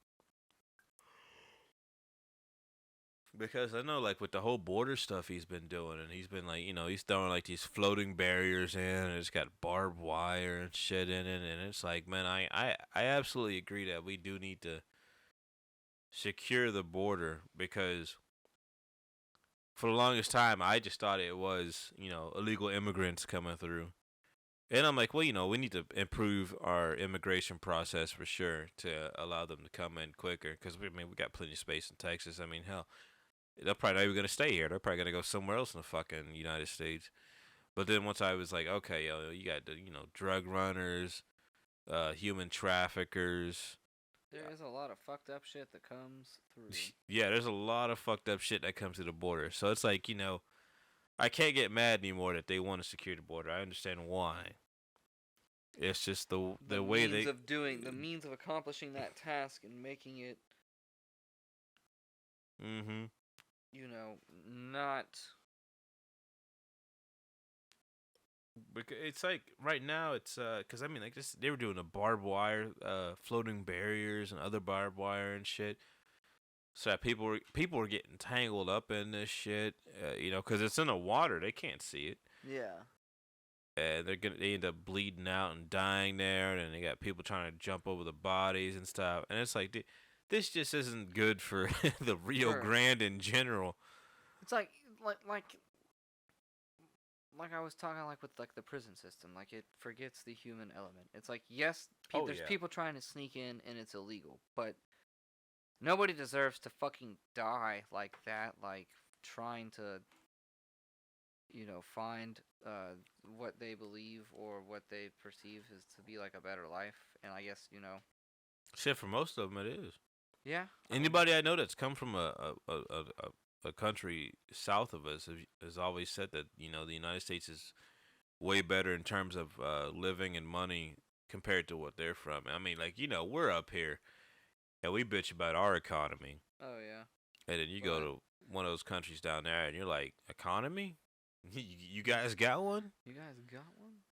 Because I know, like, with the whole border stuff he's been doing, and he's been, like, he's throwing, like, these floating barriers in, and it's got barbed wire and shit in it, and it's like, man, I absolutely agree that we do need to secure the border, because for the longest time, I just thought it was, illegal immigrants coming through. And I'm like, well, we need to improve our immigration process for sure to allow them to come in quicker, because, we got plenty of space in Texas. I mean, hell. They're probably not even gonna stay here. They're probably gonna go somewhere else in the fucking United States. But then once I was like, okay, you got the drug runners, human traffickers. There is a lot of fucked up shit that comes through. Yeah, there's a lot of fucked up shit that comes to the border. So it's like I can't get mad anymore that they want to secure the border. I understand why. It's just the way they the means of accomplishing that task and making it. Mm-hmm. Not. Because it's like right now it's because I mean like this they were doing the barbed wire, floating barriers and other barbed wire and shit. So that people were getting tangled up in this shit, because it's in the water. They can't see it. Yeah. And they end up bleeding out and dying there, and they got people trying to jump over the bodies and stuff. And it's like, this just isn't good for the Rio Grande in general. It's like I was talking with the prison system. Like, it forgets the human element. It's like, yes, there's people trying to sneak in and it's illegal, but nobody deserves to fucking die like that. Like, trying to find what they believe or what they perceive is to be like a better life. And I guess shit, for most of them it is. Yeah. Anybody I know that's come from a country south of us has always said that the United States is way better in terms of living and money compared to what they're from. I mean, like we're up here and we bitch about our economy. Oh yeah. And then you go to one of those countries down there and you're like, economy? You guys got one? You guys got one?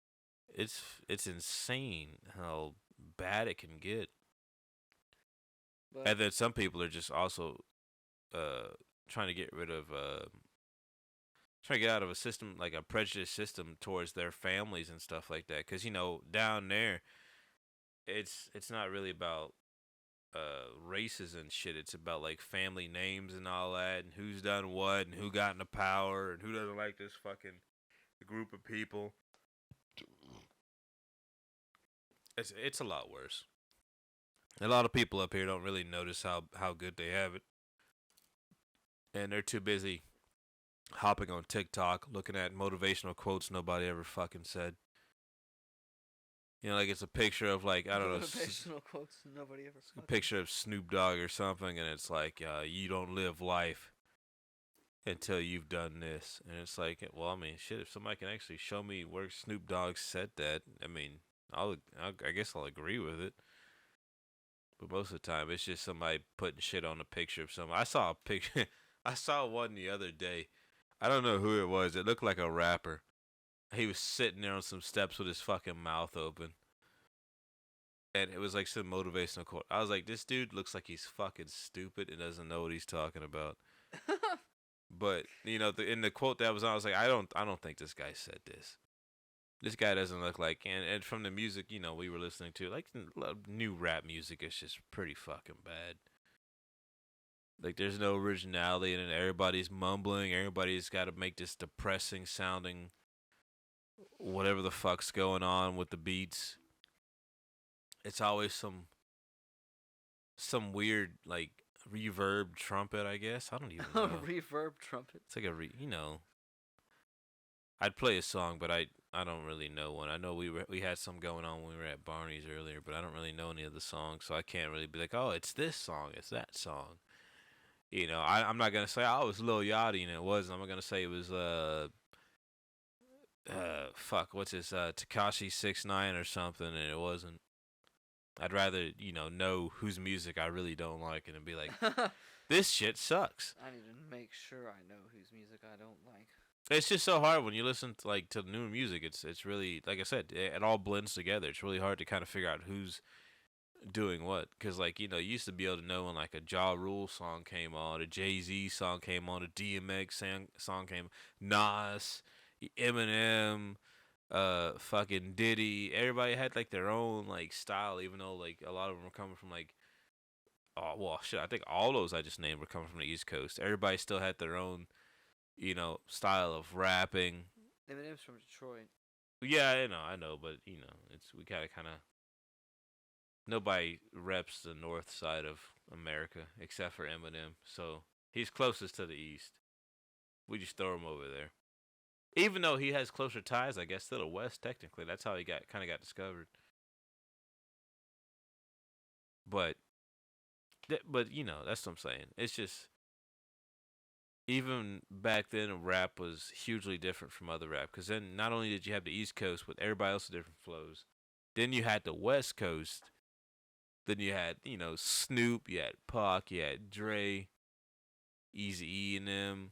It's insane how bad it can get. But and then some people are just also trying to get rid of trying to get out of a system, like a prejudice system towards their families and stuff like that, because down there it's not really about races and shit. It's about like family names and all that, and who's done what, and who got into power, and who doesn't like this fucking group of people. It's a lot worse. A lot of people up here don't really notice how good they have it, and they're too busy hopping on TikTok looking at motivational quotes nobody ever fucking said. You know, like it's a picture of like I don't know, Motivational quotes nobody ever. a picture of Snoop Dogg or something, and it's like you don't live life until you've done this, and it's like, well, I mean, shit. If somebody can actually show me where Snoop Dogg said that, I mean, I guess I'll agree with it. But most of the time, it's just somebody putting shit on a picture of somebody. I saw a picture. I saw one the other day. I don't know who it was. It looked like a rapper. He was sitting there on some steps with his fucking mouth open. And it was like some motivational quote. I was like, this dude looks like he's fucking stupid and doesn't know what he's talking about. But you know, in the quote that was on, I was like, I don't think this guy said this. This guy doesn't look like, and from the music, you know, we were listening to, like new rap music, it's just pretty fucking bad. Like there's no originality in it. Everybody's mumbling. Everybody's got to make this depressing sounding, whatever the fuck's going on with the beats. It's always some weird like reverb trumpet, I guess. I don't even know. Reverb trumpet. It's like you know. I'd play a song, but I don't really know one. I know we had some going on when we were at Barney's earlier, but I don't really know any of the songs, so I can't really be like, oh, it's this song, it's that song. You know, I'm not gonna say, oh, it was Lil Yachty, and it wasn't. I'm gonna say it was fuck, what's his Tekashi 6ix9ine or something, and it wasn't. I'd rather, you know whose music I really don't like and be like, this shit sucks. I need to make sure I know whose music I don't like. It's just so hard when you listen to like to new music. It's really, like I said, it all blends together. It's really hard to kind of figure out who's doing what, because like, you know, you used to be able to know when like a Ja Rule song came on, a Jay-Z song came on, a DMX song came, Nas, Eminem, fucking Diddy. Everybody had like their own like style, even though like a lot of them were coming from like, oh well, shit, I think all those I just named were coming from the East Coast. Everybody still had their own, you know, style of rapping. Eminem's from Detroit. Yeah, I know, but you know, we gotta kind of. Nobody reps the north side of America except for Eminem, so he's closest to the east. We just throw him over there, even though he has closer ties, I guess, to the west. Technically, that's how he got discovered. But you know, that's what I'm saying. It's just even back then, rap was hugely different from other rap, because then not only did you have the East Coast with everybody else's different flows, then you had the West Coast. Then you had, you know, Snoop, you had Pac, you had Dre, Eazy-E and them,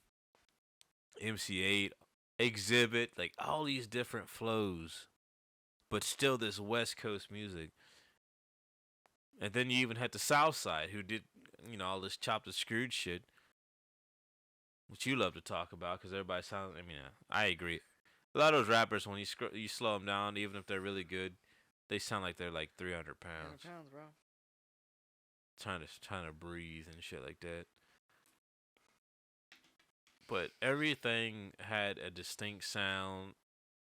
MC8, Exhibit, like all these different flows, but still this West Coast music. And then you even had the South Side, who did, you know, all this chopped and screwed shit, which you love to talk about because everybody sounds. I mean, I agree. A lot of those rappers, when you slow them down, even if they're really good, they sound like they're like 300 pounds. 300 pounds, bro. Trying to breathe and shit like that. But everything had a distinct sound.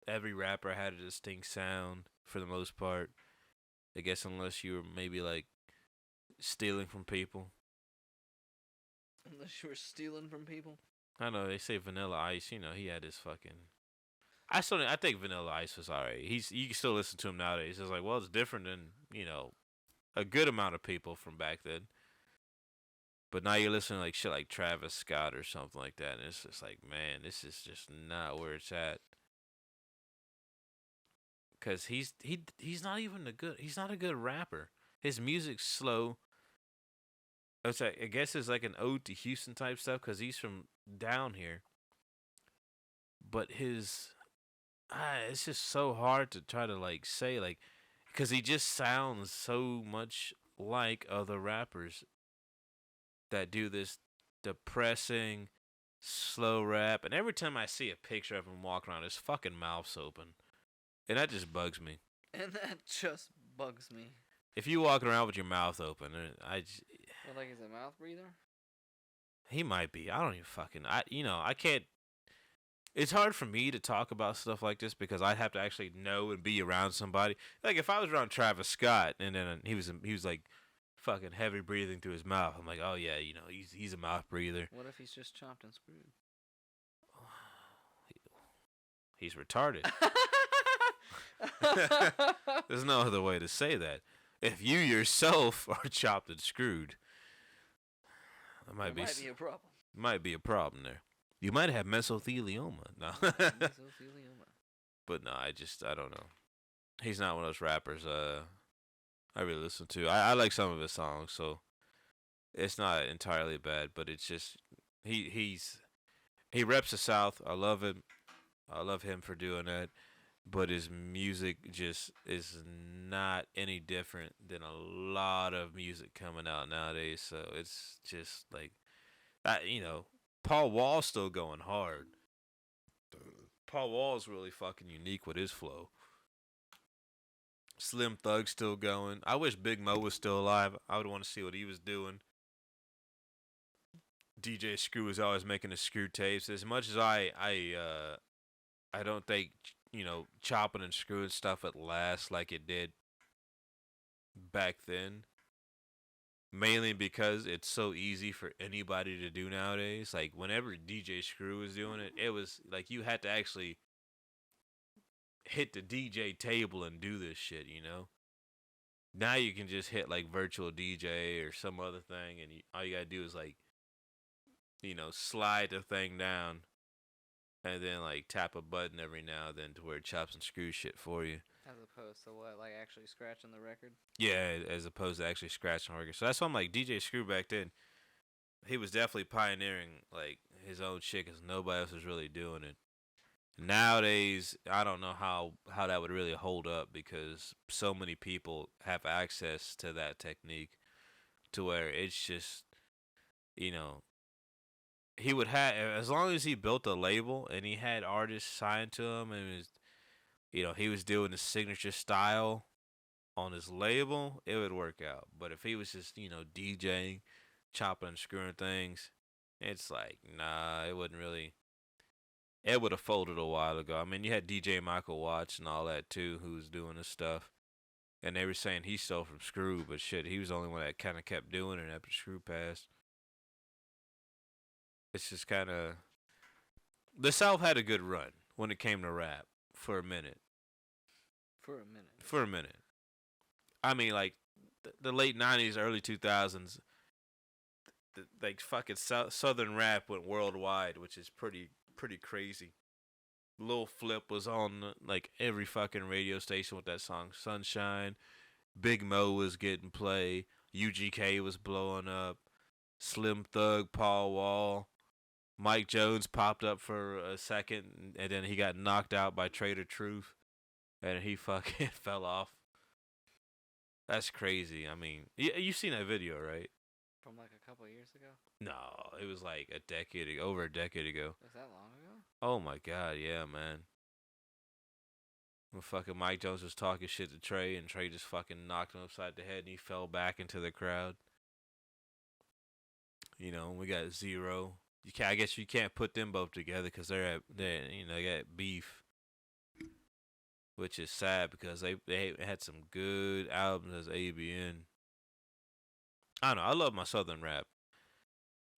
Every rapper had a distinct sound for the most part. I guess unless you were maybe like stealing from people. Unless you were stealing from people. I know they say Vanilla Ice. You know, he had his fucking. I think Vanilla Ice was alright. You can still listen to him nowadays. It's like, well, it's different than, you know, a good amount of people from back then. But now you're listening to like shit like Travis Scott or something like that, and it's just like, man, this is just not where it's at. Cause he's not even he's not a good rapper. His music's slow. It's like, I guess it's like an ode to Houston type stuff, cause he's from down here. But it's just so hard to try to like say, like, cause he just sounds so much like other rappers that do this depressing, slow rap. And every time I see a picture of him walking around, his fucking mouth's open. And that just bugs me. And that just bugs me. If you walking around with your mouth open, I just... Well, like, is it a mouth breather? He might be. I don't even fucking... I can't... It's hard for me to talk about stuff like this because I have to actually know and be around somebody. Like, if I was around Travis Scott and then he was like fucking heavy breathing through his mouth, I'm like, oh yeah, you know, he's a mouth breather. What if he's just chopped and screwed? He's retarded. There's no other way to say that. If you yourself are chopped and screwed, it might be a problem. Might be a problem there. You might have mesothelioma. No. Mesothelioma. But no, I don't know. He's not one of those rappers I really listen to. I like some of his songs, so it's not entirely bad, but it's just he reps the South. I love him. I love him for doing that. But his music just is not any different than a lot of music coming out nowadays. So it's just like, Paul Wall's still going hard. Paul Wall's really fucking unique with his flow. Slim Thug's still going. I wish Big Mo was still alive. I would want to see what he was doing. DJ Screw is always making the Screw tapes. As much as I don't think chopping and screwing stuff would last like it did back then. Mainly because it's so easy for anybody to do nowadays. Like whenever DJ Screw was doing it, it was like you had to actually hit the DJ table and do this shit, Now you can just hit like virtual DJ or some other thing, and all you gotta do is like, slide the thing down, and then like tap a button every now and then to where it chops and screws shit for you. As opposed to what, like actually scratching the record? Yeah, as opposed to actually scratching the record. So that's why I'm like, DJ Screw back then, he was definitely pioneering like his own shit because nobody else was really doing it. Nowadays, I don't know how that would really hold up because so many people have access to that technique to where it's just, he would have, as long as he built a label and he had artists signed to him and was, he was doing the signature style on his label, it would work out. But if he was just, DJing, chopping and screwing things, it's like, nah, it wouldn't really. It would have folded a while ago. I mean, you had DJ Michael Watts and all that too, who was doing this stuff. And they were saying he stole from Screw, but shit, he was the only one that kind of kept doing it after Screw passed. It's just kind of. The South had a good run when it came to rap for a minute. For a minute. I mean, like, the late 90s, early 2000s, like, fucking Southern rap went worldwide, which is pretty crazy. Lil Flip was on like every fucking radio station with that song Sunshine. Big Mo was getting play. UGK was blowing up. Slim Thug, Paul Wall. Mike Jones popped up for a second and then he got knocked out by Trader Truth and he fucking fell off. That's crazy. I mean, you've seen that video, right? From like a couple years ago? No, it was like over a decade ago. Was that long ago? Oh my god, yeah, man. When fucking Mike Jones was talking shit to Trey, and Trey just fucking knocked him upside the head, and he fell back into the crowd. We got Zero. I guess you can't put them both together because they got beef, which is sad because they had some good albums as ABN. I don't know. I love my Southern rap.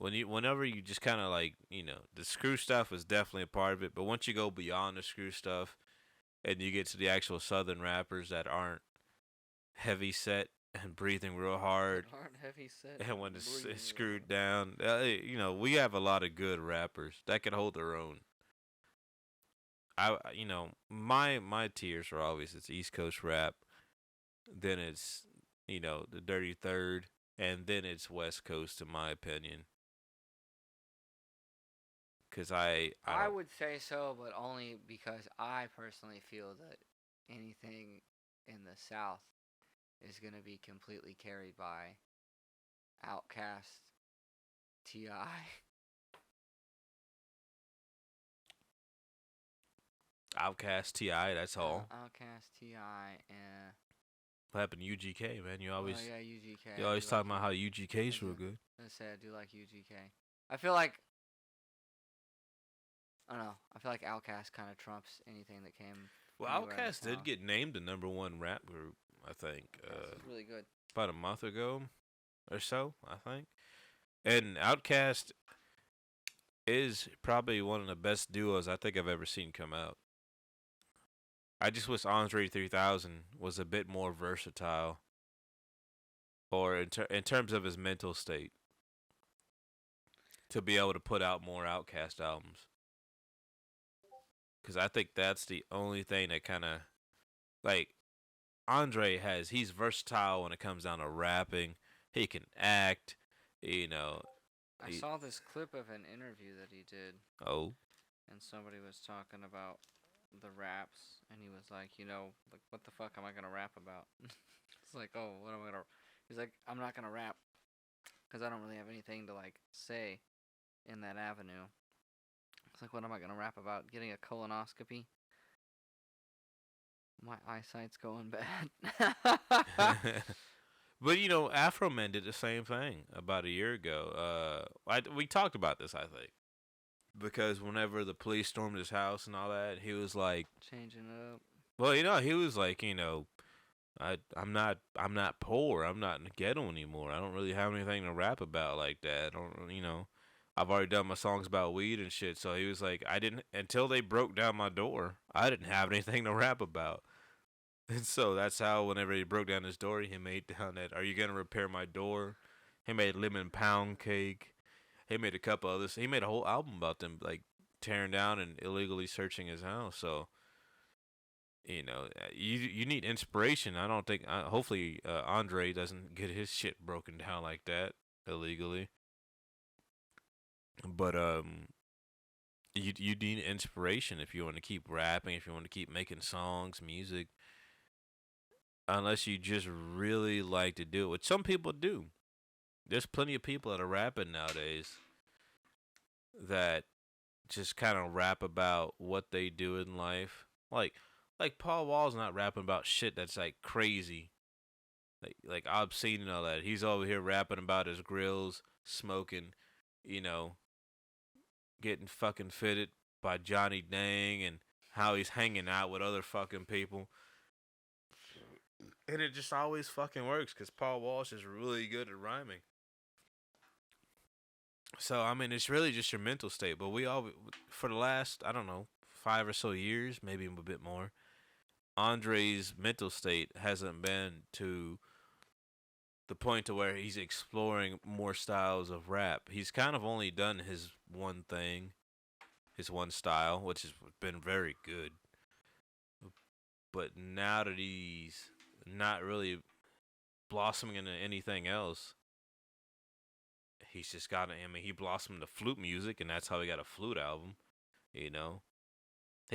Whenever you just kind of like, the Screw stuff is definitely a part of it, but once you go beyond the Screw stuff and you get to the actual Southern rappers that aren't heavy set and breathing real hard, and when it's screwed down, we have a lot of good rappers that can hold their own. My tiers are always it's East Coast rap, then it's the Dirty Third, and then it's West Coast in my opinion. Because I would say so, but only because I personally feel that anything in the South is going to be completely carried by Outkast, T.I. Outkast, T.I., that's all. Outkast, T.I., and... What happened to UGK, man? You always... Oh, yeah, UGK. You always talking about how UGK's real good. I say I do like UGK. I feel like... I don't know. I feel like Outkast kind of trumps anything that came... Well, Outkast did get named the #1 rap group, I think. That's really good. About a month ago or so, I think. And Outkast is probably one of the best duos I think I've ever seen come out. I just wish Andre 3000 was a bit more versatile, or in terms of his mental state, to be able to put out more Outcast albums. Because I think that's the only thing that kind of like he's versatile when it comes down to rapping. He can act, you know. I saw this clip of an interview that he did. Oh. And somebody was talking about the raps, and he was like, like, what the fuck am I gonna rap about? It's like, oh, what am I gonna? He's like, I'm not gonna rap because I don't really have anything to like say in that avenue. It's like, what am I gonna rap about? Getting a colonoscopy? My eyesight's going bad. But Afro Man did the same thing about a year ago. We talked about this, I think, because whenever the police stormed his house and all that, he was like changing it up. Well, he was like, I'm not poor. I'm not in the ghetto anymore. I don't really have anything to rap about like that. I don't, I've already done my songs about weed and shit. So he was like, I didn't until they broke down my door. I didn't have anything to rap about. And so that's how whenever he broke down his door, he made down that "Are you gonna repair my door?" He made "Lemon Pound Cake." He made a couple others. He made a whole album about them like tearing down and illegally searching his house. So you need inspiration. I don't think. Hopefully, Andre doesn't get his shit broken down like that illegally. But you need inspiration if you want to keep rapping, if you want to keep making songs, music. Unless you just really like to do it, which some people do. There's plenty of people that are rapping nowadays that just kind of rap about what they do in life. Like Paul Wall's not rapping about shit that's like crazy, like obscene and all that. He's over here rapping about his grills, smoking, getting fucking fitted by Johnny Dang, and how he's hanging out with other fucking people. And it just always fucking works because Paul Walsh is really good at rhyming. So I mean, it's really just your mental state. But we all, for the last, I don't know, 5 or so years, maybe a bit more, Andre's mental state hasn't been to the point to where he's exploring more styles of rap. He's kind of only done his one thing, his one style, which has been very good. But now that he's not really blossoming into anything else, he's just got, he blossomed into flute music, and that's how he got a flute album, He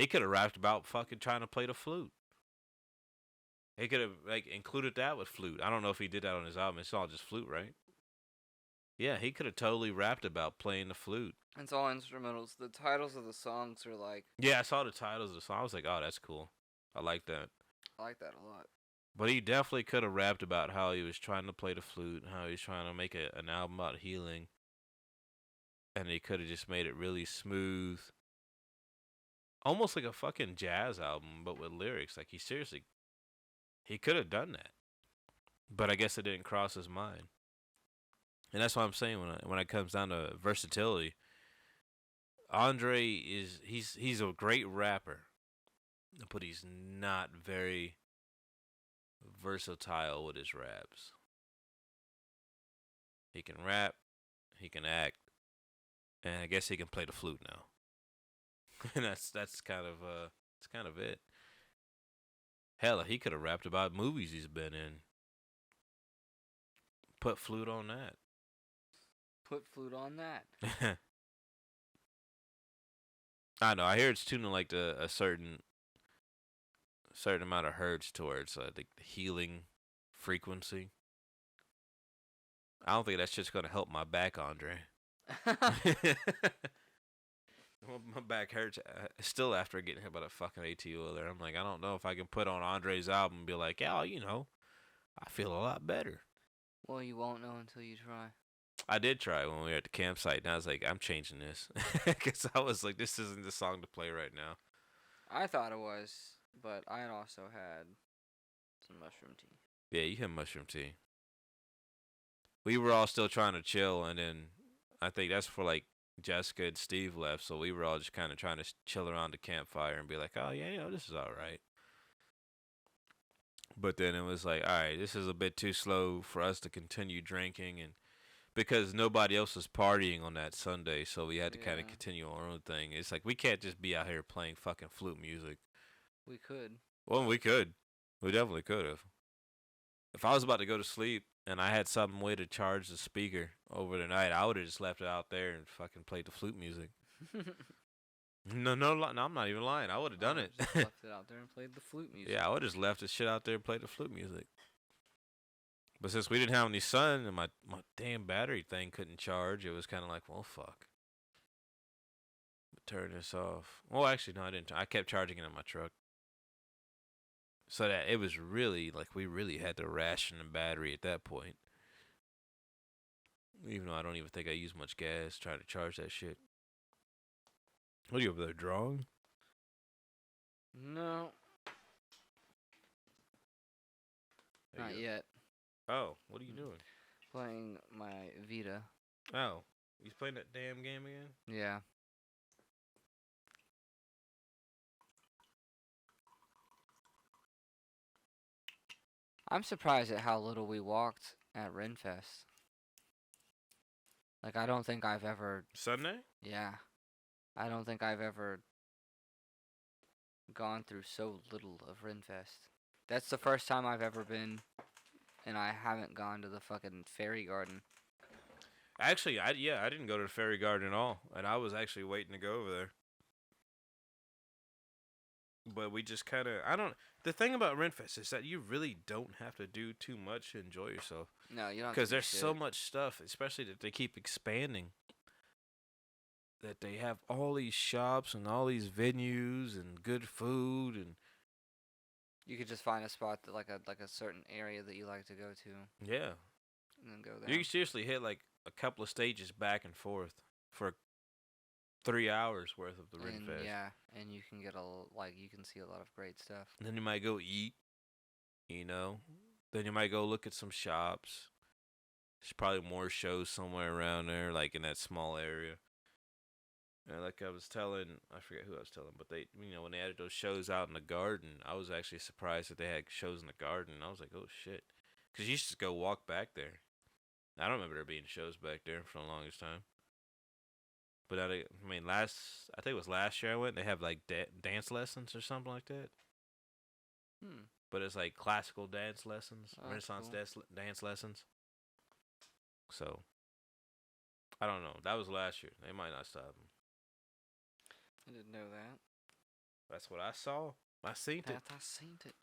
could have rapped about fucking trying to play the flute. He could have included that with flute. I don't know if he did that on his album. It's all just flute, right? Yeah, he could have totally rapped about playing the flute. It's all instrumentals. The titles of the songs are like... Yeah, I saw the titles of the song. I was like, oh, that's cool. I like that. I like that a lot. But he definitely could have rapped about how he was trying to play the flute, how he was trying to make an album about healing. And he could have just made it really smooth. Almost like a fucking jazz album, but with lyrics. Like, he could have done that. But I guess it didn't cross his mind. And that's what I'm saying when it comes down to versatility. Andre he's a great rapper, but he's not very versatile with his raps. He can rap, he can act, and I guess he can play the flute now. And that's kind of it. Hell, he could have rapped about movies he's been in. Put flute on that. Put flute on that. I know. I hear it's tuning like a certain amount of hertz towards the healing frequency. I don't think that shit's gonna help my back, Andre. My back hurts still after getting hit by that fucking ATO there. I'm like, I don't know if I can put on Andre's album and be like, yeah, I feel a lot better. Well, you won't know until you try. I did try when we were at the campsite, and I was like, I'm changing this. Because I was like, this isn't the song to play right now. I thought it was, but I also had some mushroom tea. Yeah, you had mushroom tea. We were all still trying to chill, and then I think that's for like Jessica and Steve left, so we were all just kind of trying to chill around the campfire and be like, oh, yeah, this is all right. But then it was like, all right, this is a bit too slow for us to continue drinking, and because nobody else was partying on that Sunday, so we had to kind of Yeah, continue our own thing. It's like we can't just be out here playing fucking flute music. we could. Well, we could. We definitely could have. If I was about to go to sleep and I had some way to charge the speaker over the night, I would have just left it out there and fucking played the flute music. No, I'm not even lying. I would have done it. Just left it out there and played the flute music. Yeah, I would have just left the shit out there and played the flute music. But since we didn't have any sun and my damn battery thing couldn't charge, it was kind of like, well, fuck. Turn this off. Well, actually, no, I didn't. I kept charging it in my truck. So that it was really like we really had to ration the battery at that point. Even though I don't even think I used much gas trying to charge that shit. What are you over there drawing? No, There not you go. yet. Oh, what are you doing? Playing my Vita. Oh, you playing that damn game again? Yeah. I'm surprised at how little we walked at Renfest. Like, I don't think I've ever. Sunday? Yeah. I don't think I've ever gone through so little of Renfest. That's the first time I've ever been, and I haven't gone to the fucking fairy garden. Actually, I didn't go to the Fairy Garden at all, and I was actually waiting to go over there. But we just kind of, I don't. The thing about Renfest is that you really don't have to do too much to enjoy yourself, No, you don't. because there's so much stuff, especially that they keep expanding. That they have all these shops and all these venues and good food and You could just find a spot that like a certain area that you like to go to, yeah, and then go you there. can seriously hit like a couple of stages back and forth for 3 hours worth of the And Renfest. yeah, and you can get you can see a lot of great stuff. And then you might go eat, you know. Then you might go look at some shops. There's probably more shows somewhere around there, like in that small area. And like I was telling, I forget who I was telling, but they, when they added those shows out in the garden, I was actually surprised that they had shows in the garden. I was like, oh shit, because you used to go walk back there. I don't remember there being shows back there for the longest time. But I mean, I think it was last year I went. They have like dance lessons or something like that. Hmm. But it's like classical dance lessons, Oh, that's Renaissance cool. dance lessons. So I don't know. That was last year. They might not stop them. I didn't know that. That's what I saw. I seen it. I seen it.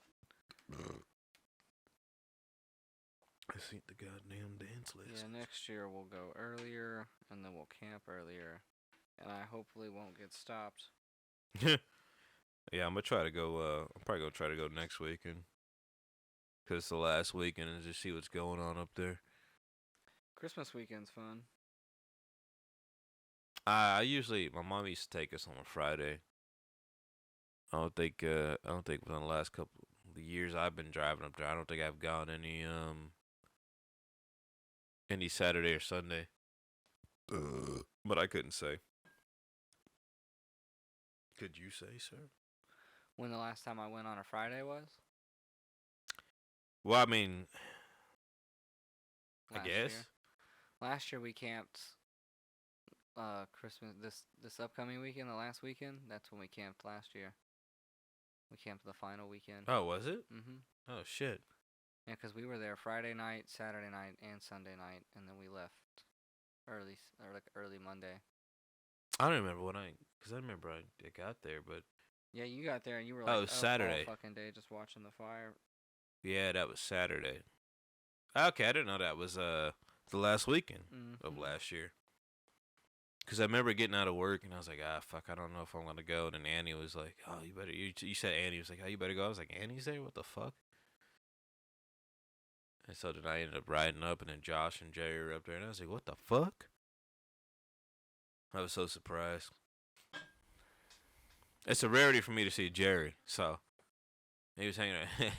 I seen the goddamn dance list. Yeah, next year we'll go earlier, and then we'll camp earlier, and I hopefully won't get stopped. Yeah, I'm gonna try to go. I'm probably gonna try to go next weekend, cause it's the last weekend, and just see what's going on up there. Christmas weekend's fun. I usually my mom used to take us on a Friday. I don't think within the last couple the years I've been driving up there, I don't think I've gone any Saturday or Sunday. But I couldn't say. Could you say, sir? When the last time I went on a Friday was? Well, I mean, I Last guess. year. Last year we camped. Christmas this upcoming weekend, the last weekend. That's when we camped last year. We camped the final weekend. Oh, was it? Mhm. Oh shit. Yeah, 'cause we were there Friday night, Saturday night, and Sunday night, and then we left early Monday. I don't remember because I remember I got there, but Yeah, you got there and you were Oh, like Saturday. all fucking day just watching the fire. yeah, that was Saturday. Okay, I didn't know that was the last weekend of last year. Because I remember getting out of work and I was like, fuck, I don't know if I'm gonna go. And then Annie was like, oh, you better. You said Annie was like, oh, you better go. I was like, Annie's there? What the fuck? And so then I ended up riding up, and then Josh and Jerry were up there, and I was like, what the fuck? I was so surprised. It's a rarity for me to see Jerry, so he was hanging out.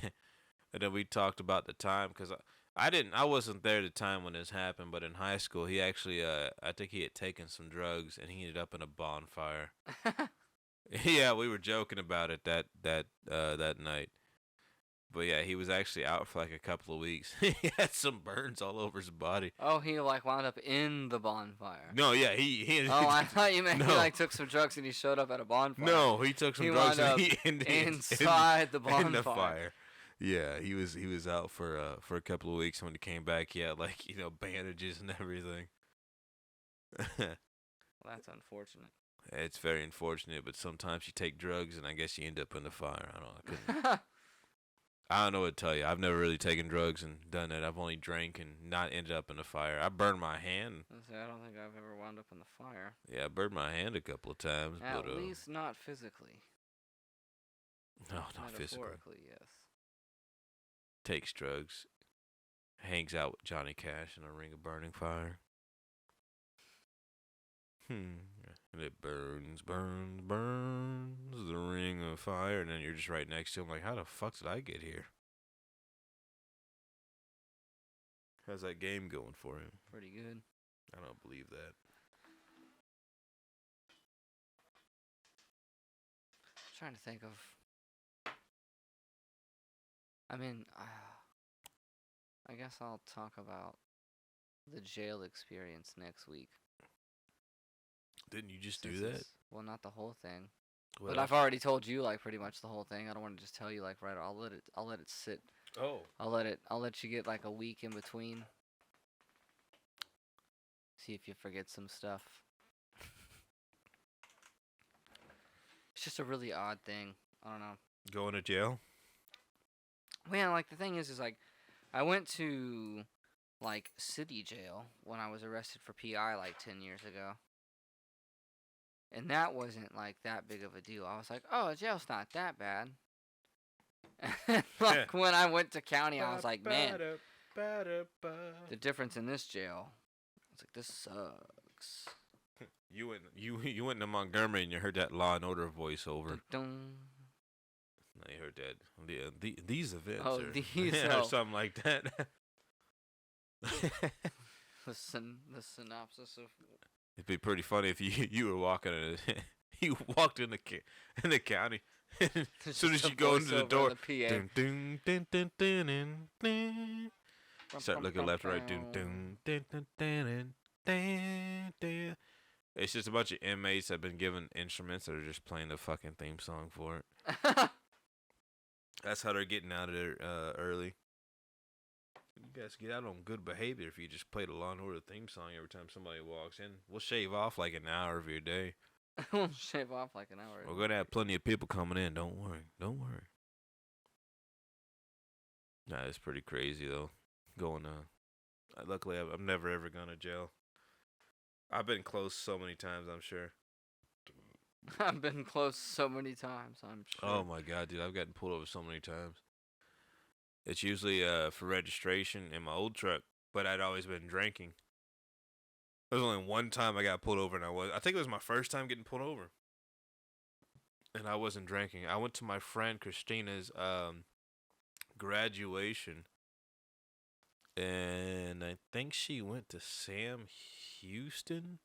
And then we talked about the time, because I wasn't there at the time when this happened, but in high school, he actually, I think he had taken some drugs, and he ended up in a bonfire. Yeah, we were joking about it that night. But yeah, he was actually out for like a couple of weeks. He had some burns all over his body. Oh, he like wound up in the bonfire. No, yeah, he Oh, I thought you meant he no. like took some drugs and he showed up at a bonfire. No, he took some He drugs wound and up he ended inside the bonfire. in the fire. Yeah, he was out for a couple of weeks. When he came back, he had like bandages and everything. Well, that's unfortunate. It's very unfortunate, but sometimes you take drugs and I guess you end up in the fire. I don't know what to tell you. I've never really taken drugs and done that. I've only drank and not ended up in the fire. I burned my hand. I don't think I've ever wound up in the fire. Yeah, I burned my hand a couple of times. At least not physically. No, not physically. Metaphorically, yes. Takes drugs. Hangs out with Johnny Cash in a ring of burning fire. And it burns, burns, burns, the ring of fire, and then you're just right next to him like, how the fuck did I get here? How's that game going for him? Pretty good. I don't believe that. I'm trying to think of... I mean, I guess I'll talk about the jail experience next week. Didn't you just do that? Well, not the whole thing. Well, But I've already told you like pretty much the whole thing. I don't want to just tell you like right. I'll let it sit. Oh. I'll let you get like a week in between. See if you forget some stuff. It's just a really odd thing. I don't know. Going to jail? Man, like the thing is like I went to like city jail when I was arrested for PI like 10 years ago. And that wasn't like that big of a deal. I was like, oh, jail's not that bad. Like when I went to county, I was like, man, the difference in this jail. I was like, this sucks. You went to Montgomery and you heard that Law and Order voiceover. Dun-dun. No, you heard that. These events. Oh, or something like that. The synopsis of. It'd be pretty funny if you were walking you walked in the county. As soon as you go into the door, dun, dun, dun, dun, dun, dun, dun. Start looking left and right. Dun, dun, dun, dun, dun, dun, dun. It's just a bunch of inmates that have been given instruments that are just playing the fucking theme song for it. That's how they're getting out of there early. You guys get out on good behavior if you just play the Law and Order theme song every time somebody walks in. We'll shave off like an hour of your day. We'll shave off like an hour. We're gonna have plenty of people coming in. Don't worry. Nah, it's pretty crazy though. Going luckily I'm never ever gone to jail. I've been close so many times. I'm sure. I've been close so many times. I'm sure. Oh my god, dude! I've gotten pulled over so many times. It's usually for registration in my old truck, but I'd always been drinking. There was only one time I got pulled over, and I think it was my first time getting pulled over. And I wasn't drinking. I went to my friend Christina's graduation, and I think she went to Sam Houston.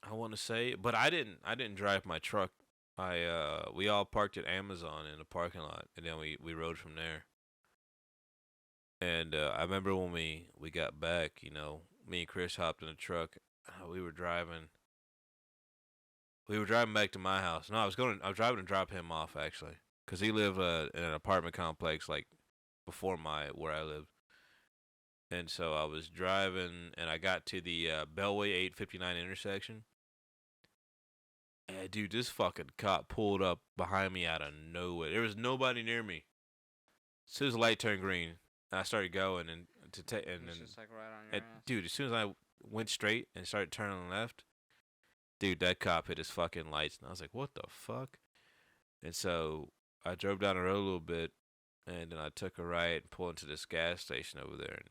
I want to say, but I didn't drive my truck. We all parked at Amazon in the parking lot, and then we rode from there. And I remember when we got back, me and Chris hopped in the truck. We were driving back to my house. No, I was driving to drop him off actually, cause he lived in an apartment complex like before where I lived. And so I was driving, and I got to the Bellway 859 intersection. Yeah, dude, this fucking cop pulled up behind me out of nowhere. There was nobody near me. As soon as the light turned green, I started going, and it's just like right on your ass. Dude, as soon as I went straight and started turning left, dude, that cop hit his fucking lights, and I was like, what the fuck? And so I drove down the road a little bit, and then I took a right and pulled into this gas station over there, and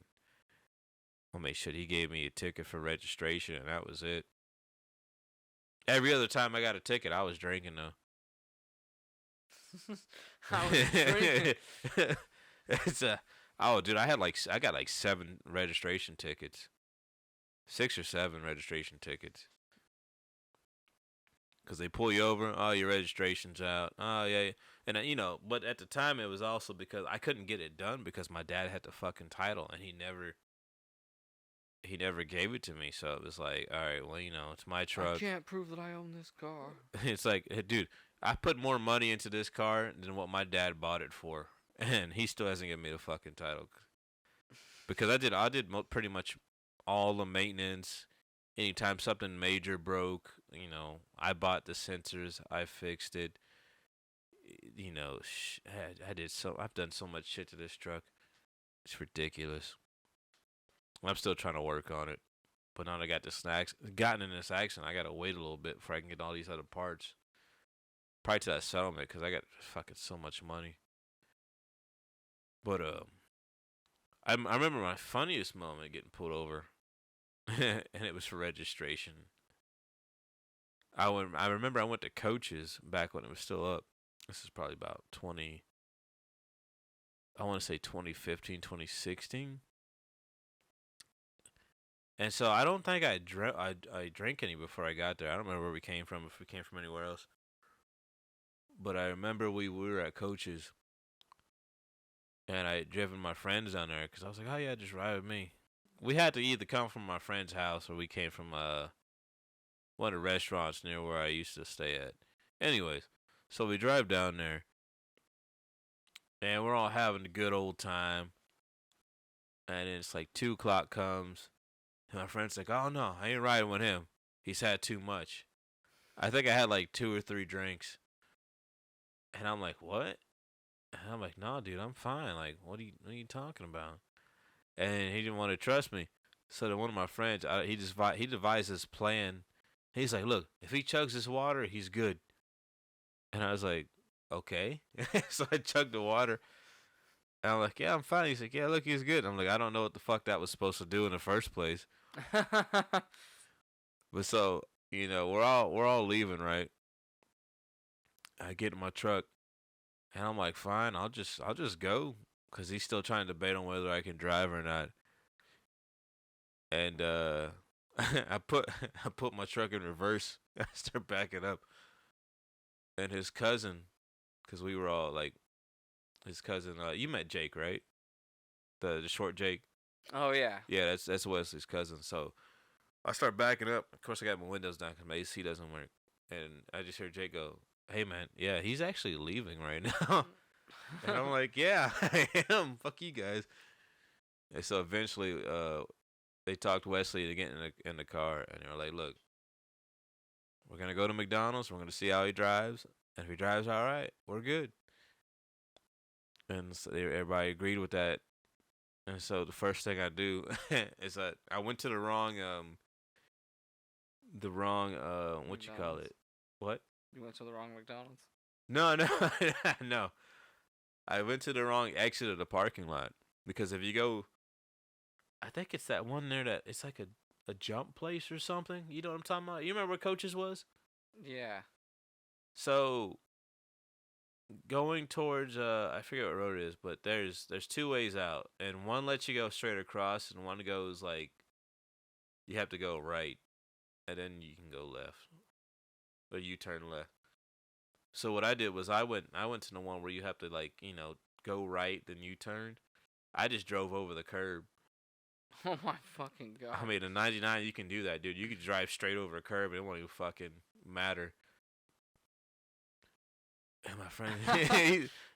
I made sure he gave me a ticket for registration, and that was it. Every other time I got a ticket, I was drinking though. I was drinking. Dude, I got like 7 registration tickets, 6 or 7 registration tickets. Because they pull you over. Oh, your registration's out. Oh, yeah. And, but at the time it was also because I couldn't get it done because my dad had the fucking title and he never gave it to me. So it was like, all right, well, it's my truck. I can't prove that I own this car. It's like, hey, dude, I put more money into this car than what my dad bought it for. And he still hasn't given me the fucking title. Because I did pretty much all the maintenance. Anytime something major broke, I bought the sensors, I fixed it. I've done so much shit to this truck. It's ridiculous. I'm still trying to work on it. But now I gotten in this accident, I gotta wait a little bit before I can get all these other parts. Probably to that settlement, because I got fucking so much money. But, I remember my funniest moment getting pulled over. And it was for registration. I remember I went to Coach's back when it was still up. This is probably about 2015, 2016. And so I don't think I drank any before I got there. I don't remember where we came from, if we came from anywhere else. But I remember we were at Coach's. And I had driven my friends down there because I was like, oh yeah, just ride with me. We had to either come from my friend's house or we came from one of the restaurants near where I used to stay at. Anyways, so we drive down there, and we're all having a good old time. And then it's like 2:00 comes, and my friend's like, oh no, I ain't riding with him. He's had too much. I think I had like 2 or 3 drinks. And I'm like, what? And I'm like, no, dude, I'm fine. Like, what are you talking about? And he didn't want to trust me. So then one of my friends, he devised this plan. He's like, look, if he chugs this water, he's good. And I was like, okay. So I chugged the water. And I'm like, yeah, I'm fine. He's like, yeah, look, he's good. I'm like, I don't know what the fuck that was supposed to do in the first place. But so, we're all leaving, right? I get in my truck. And I'm like, fine, I'll just go. Because he's still trying to debate on whether I can drive or not. And I put my truck in reverse. I start backing up. And his cousin, because we were all like, his cousin, you met Jake, right? The short Jake. Oh yeah. Yeah, that's Wesley's cousin. So I start backing up. Of course, I got my windows down because my AC doesn't work. And I just hear Jake go, hey man, yeah, he's actually leaving right now. And I'm like, yeah, I am. Fuck you guys. And so eventually, they talked Wesley to get in the car, and they were like, look, we're going to go to McDonald's. We're going to see how he drives. And if he drives all right, we're good. And so everybody agreed with that. And so the first thing I do is that I went to the wrong, what you call it? What? You went to the wrong McDonald's? No, no. I went to the wrong exit of the parking lot. Because if you go, I think it's that one there that it's like a jump place or something. You know what I'm talking about? You remember where Coach's was? Yeah. So going towards I forget what road it is, but there's 2 ways out, and one lets you go straight across, and one goes like you have to go right, and then you can go left, or you turn left. So what I did was I went to the one where you have to go right, then you turn. I just drove over the curb. Oh my fucking god. I mean, in 99 you can do that, dude. You can drive straight over a curb and it won't even fucking matter. And my friend,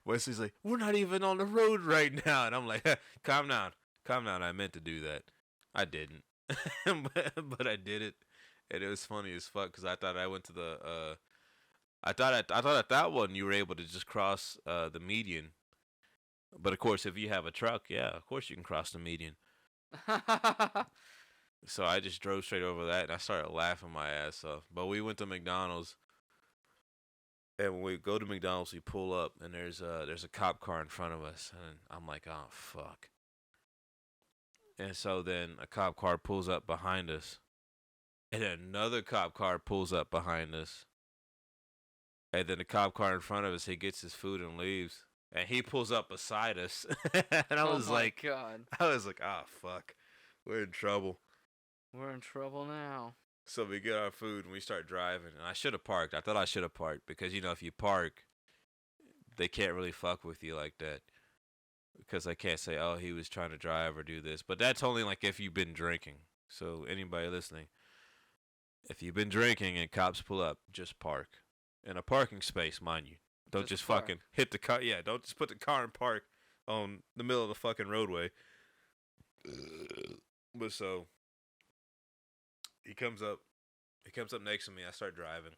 Wesley's like, we're not even on the road right now. And I'm like, calm down. I meant to do that. I didn't. but I did it. And it was funny as fuck because I thought I went to the, I thought at that one you were able to just cross the median. But of course, if you have a truck, yeah, of course you can cross the median. So I just drove straight over that and I started laughing my ass off. But we went to McDonald's. And when we go to McDonald's, we pull up, and there's a cop car in front of us, and I'm like, oh fuck. And so then a cop car pulls up behind us, and another cop car pulls up behind us, and then the cop car in front of us, he gets his food and leaves, and he pulls up beside us, and I was like, God. oh fuck, we're in trouble. We're in trouble now. So we get our food and we start driving. And I should have parked. I thought I should have parked because, if you park, they can't really fuck with you like that. Because I can't say, oh, he was trying to drive or do this. But that's only like if you've been drinking. So anybody listening, if you've been drinking and cops pull up, just park. In a parking space, mind you. Don't just fucking hit the car. Yeah, don't just put the car in park on the middle of the fucking roadway. But so he comes up next to me. I start driving.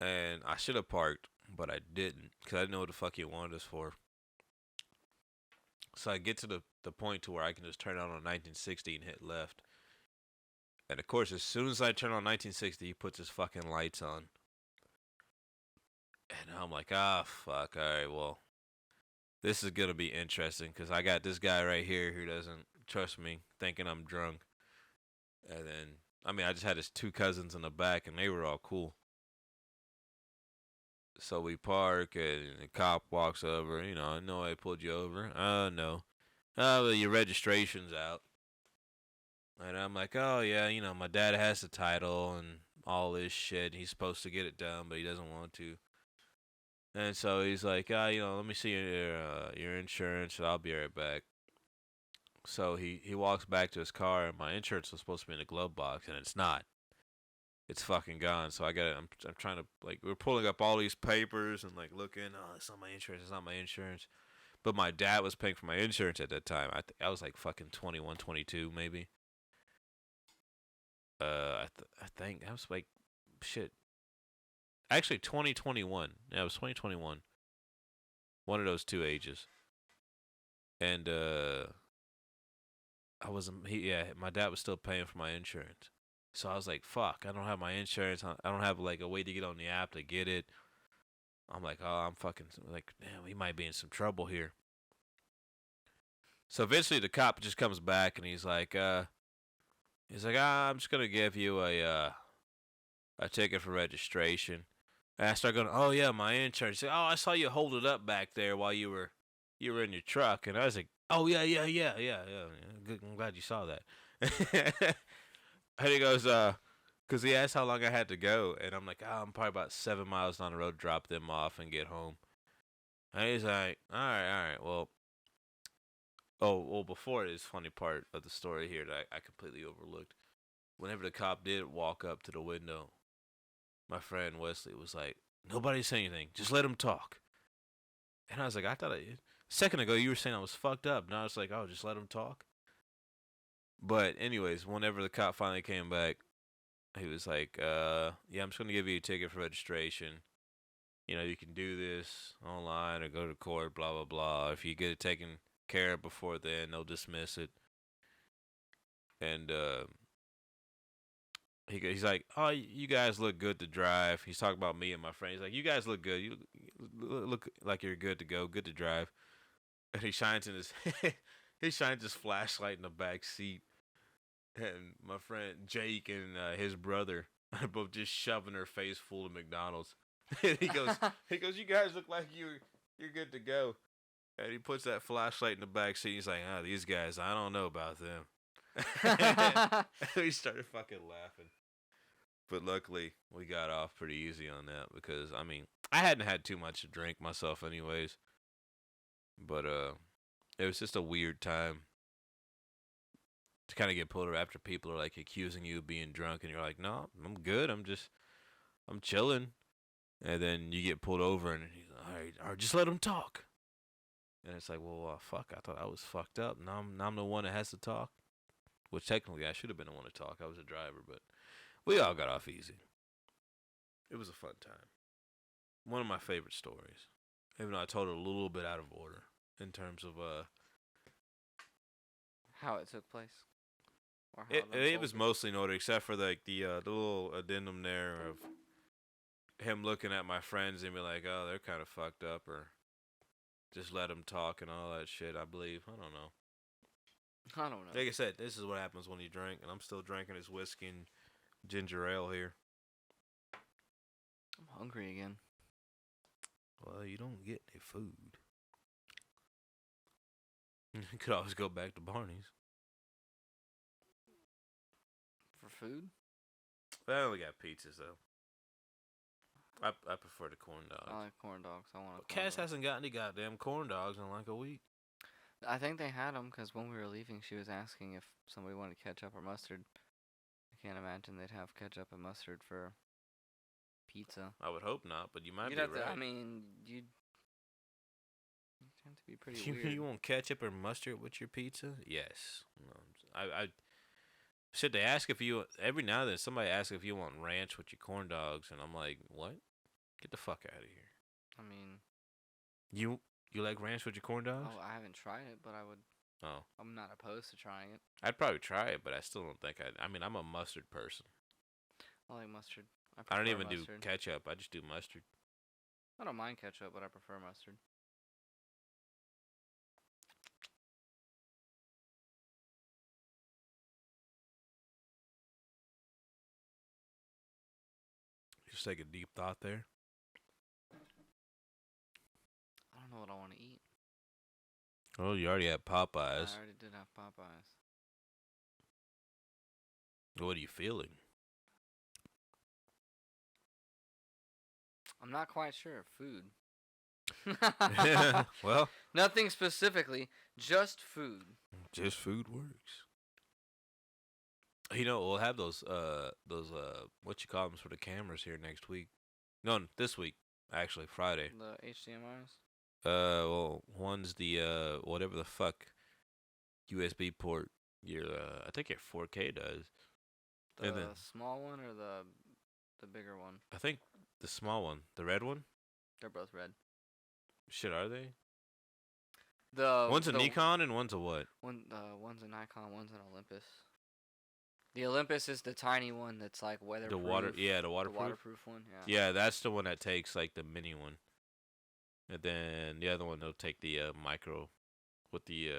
And I should have parked, but I didn't because I didn't know what the fuck he wanted us for. So I get to the point to where I can just turn on 1960 and hit left. And of course, as soon as I turn on 1960, he puts his fucking lights on. And I'm like, fuck, alright, well, this is gonna be interesting because I got this guy right here who doesn't trust me, thinking I'm drunk. And then, I just had his two cousins in the back and they were all cool. So we park and the cop walks over. I know I pulled you over. No. Well, your registration's out. And I'm like, oh, yeah, my dad has the title and all this shit. He's supposed to get it done, but he doesn't want to. And so he's like, let me see your insurance, and I'll be right back. So he walks back to his car, and my insurance was supposed to be in the glove box, and it's not. It's fucking gone. So I'm trying to, we're pulling up all these papers and, looking. Oh, it's not my insurance. It's not my insurance. But my dad was paying for my insurance at that time. I was, fucking 21, 22, maybe. I think I was, shit. Actually, 2021. Yeah, it was 2021. One of those two ages. And, my dad was still paying for my insurance. So I was like, fuck, I don't have my insurance. I don't have, a way to get on the app to get it. I'm like, oh, I'm fucking, damn, we might be in some trouble here. So eventually the cop just comes back and he's like, I'm just going to give you a ticket for registration. And I start going, oh, yeah, my insurance. Like, oh, I saw you hold it up back there while you were in your truck. And I was like, oh, yeah. Good, I'm glad you saw that. And he goes, because he asked how long I had to go. And I'm like, I'm probably about 7 miles down the road, drop them off and get home. And he's like, all right, well. Before this funny part of the story here that I completely overlooked. Whenever the cop did walk up to the window, my friend Wesley was like, nobody say anything. Just let him talk. And I was like, a second ago you were saying I was fucked up. Now it's like, oh, just let him talk. But anyways, whenever the cop finally came back, he was like, yeah, I'm just going to give you a ticket for registration. You can do this online or go to court, blah, blah, blah. If you get it taken care of before then, they'll dismiss it. And he's like, oh, you guys look good to drive. He's talking about me and my friend. He's like, you guys look good. You look like you're good to go, good to drive. And he shines his flashlight in the back seat. And my friend Jake and his brother are both just shoving their face full of McDonald's. And he goes, you guys look like you're good to go. And he puts that flashlight in the back seat. He's like, these guys, I don't know about them. We started fucking laughing. But luckily, we got off pretty easy on that because, I hadn't had too much to drink myself anyways. But it was just a weird time to kind of get pulled over after people are, accusing you of being drunk. And you're like, no, I'm good. I'm chilling. And then you get pulled over and he's like, all right, just let him talk. And it's like, well, fuck, I thought I was fucked up. Now I'm the one that has to talk. Which technically I should have been the one to talk. I was a driver, but we all got off easy. It was a fun time. One of my favorite stories. Even though I told it a little bit out of order in terms of how it took place. Or how it was mostly in order, except for the little addendum there of him looking at my friends and be like, oh, they're kind of fucked up, or just let them talk and all that shit, I believe. I don't know. Like I said, this is what happens when you drink, and I'm still drinking this whiskey and ginger ale here. I'm hungry again. Well, you don't get any food. You could always go back to Barney's. food? I only got pizzas though. I prefer the corn dogs. I like corn dogs. I want a corn Cass dog. hasn't got any goddamn corn dogs in like a week. I think they had them because when we were leaving, she was asking if somebody wanted ketchup or mustard. I can't imagine they'd have ketchup and mustard for pizza. I would hope not, but you might You'd be have right. to, I mean, you'd tend to be pretty weird. You want ketchup or mustard with your pizza? Yes. No, I shit. They ask if you every now and then somebody asks if you want ranch with your corn dogs, and I'm like, what? Get the fuck out of here. I mean, you like ranch with your corn dogs? oh, I haven't tried it, but I would. Oh, I'm not opposed to trying it. I'd probably try it, but I still don't think I mean, I'm a mustard person. I like mustard. I don't even mustard. do ketchup. I just do mustard. I don't mind ketchup, but I prefer mustard. Just take a deep thought there. I don't know what I want to eat. Oh, you already had Popeyes. I already did have Popeyes. What are you feeling? I'm not quite sure. Food. Well, nothing specifically, just food. Just food works. You know, we'll have those what you call them for the cameras here next week. No, this week actually, Friday. The HDMIs. Well, one's the whatever the fuck USB port. Your I think your 4K does. The and then, small one or the bigger one? I think the small one, the red one. They're both red. Shit, are they? One's a Nikon and one's a what? One's a Nikon, one's an Olympus. The Olympus is the tiny one that's like weatherproof. The waterproof. The waterproof one, yeah. Yeah, that's the one that takes like the mini one. And then the other one will take the micro with the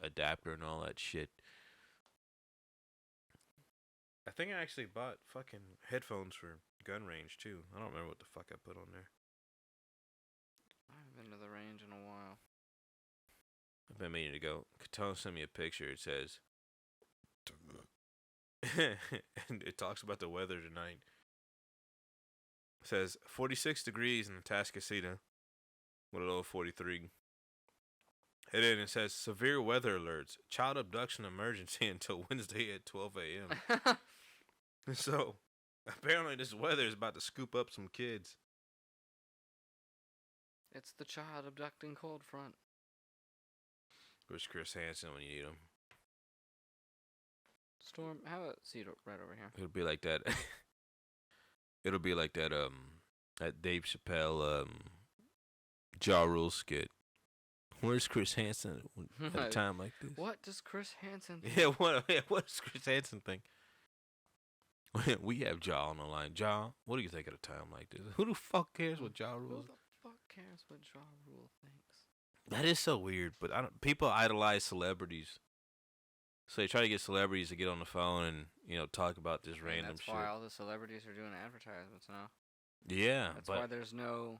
adapter and all that shit. I think I actually bought fucking headphones for gun range too. I don't remember what the fuck I put on there. I haven't been to the range in a while. I've been meaning to go. Katone sent me a picture. It says, and it talks about the weather tonight. It says 46 degrees in Atascocita with a low of 43. And then it says severe weather alerts, child abduction emergency until Wednesday at 12 a.m. So apparently this weather is about to scoop up some kids. It's the child abducting cold front. Where's Chris Hansen when you need him? Storm, have a seat right over here. It'll be like that. It'll be like that. That Dave Chappelle Ja Rule skit. Where's Chris Hansen at a time like this? What does Chris Hansen think? Yeah, what does Chris Hansen think? We have Ja on the line. Ja, what do you think at a time like this? Who the fuck cares what Ja Rule? Who the fuck cares what Ja Rule thinks? That is so weird, but people idolize celebrities. So they try to get celebrities to get on the phone and, talk about this random shit. That's why all the celebrities are doing advertisements now. Yeah. That's why there's no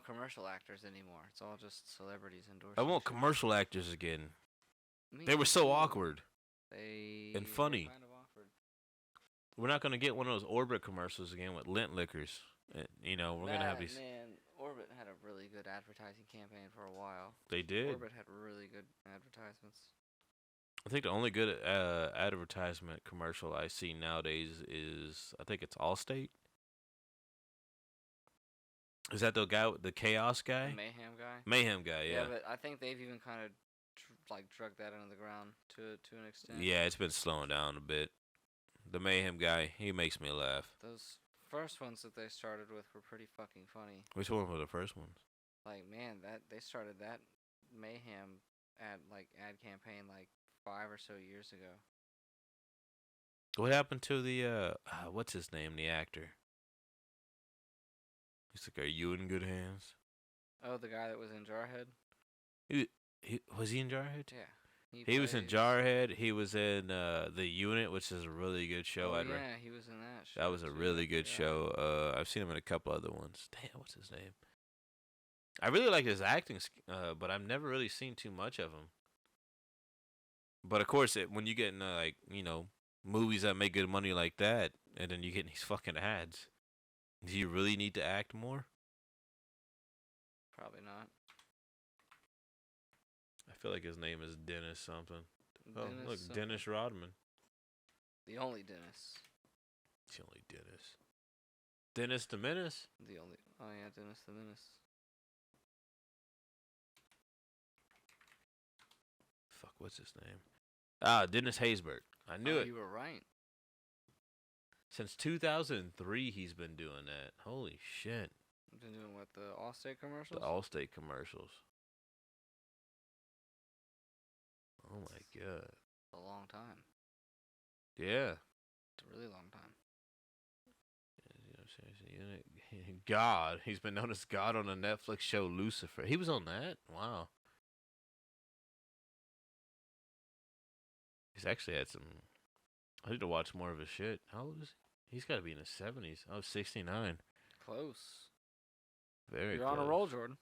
commercial actors anymore. It's all just celebrities endorsing. I want commercial actors again. Me They were so too. awkward. And funny. Kind of awkward. We're not going to get one of those Orbit commercials again with lint liquors. We're going to have these. Man, Orbit had a really good advertising campaign for a while. They did? Orbit had really good advertisements. I think the only good advertisement commercial I see nowadays is, I think it's Allstate. Is that the guy, the Chaos guy? The Mayhem guy? Mayhem guy, yeah. Yeah, but I think they've even kind of drug that into the ground to an extent. Yeah, it's been slowing down a bit. The Mayhem guy, he makes me laugh. Those first ones that they started with were pretty fucking funny. Which one were the first ones? Like, man, they started that Mayhem ad campaign 5 or so years ago. What happened to the what's his name, the actor? He's like, "Are you in good hands?" Oh, the guy that was in Jarhead? Was he in Jarhead? Yeah. He was in Jarhead. He was in The Unit, which is a really good show. Oh, yeah, he was in that show. That was a really good show. I've seen him in a couple other ones. Damn, what's his name? I really like his acting, but I've never really seen too much of him. But of course, when you get into movies that make good money like that, and then you get these fucking ads. Do you really need to act more? Probably not. I feel like his name is Dennis something. Oh, Dennis look, something. Dennis Rodman. The only Dennis. It's the only Dennis. Dennis the Menace? The only. Oh yeah, Dennis the Menace. Fuck, what's his name? Ah, Dennis Haysbert. I knew it. You were right. Since 2003, he's been doing that. Holy shit. Been doing what, the Allstate commercials? The Allstate commercials. Oh my god. A long time. Yeah. It's a really long time. God. He's been known as God on the Netflix show Lucifer. He was on that? Wow. He's actually had some. I need to watch more of his shit. How old is he? He's got to be in his 70s. Oh, 69. Close. Very You're close. on a roll, Jordan.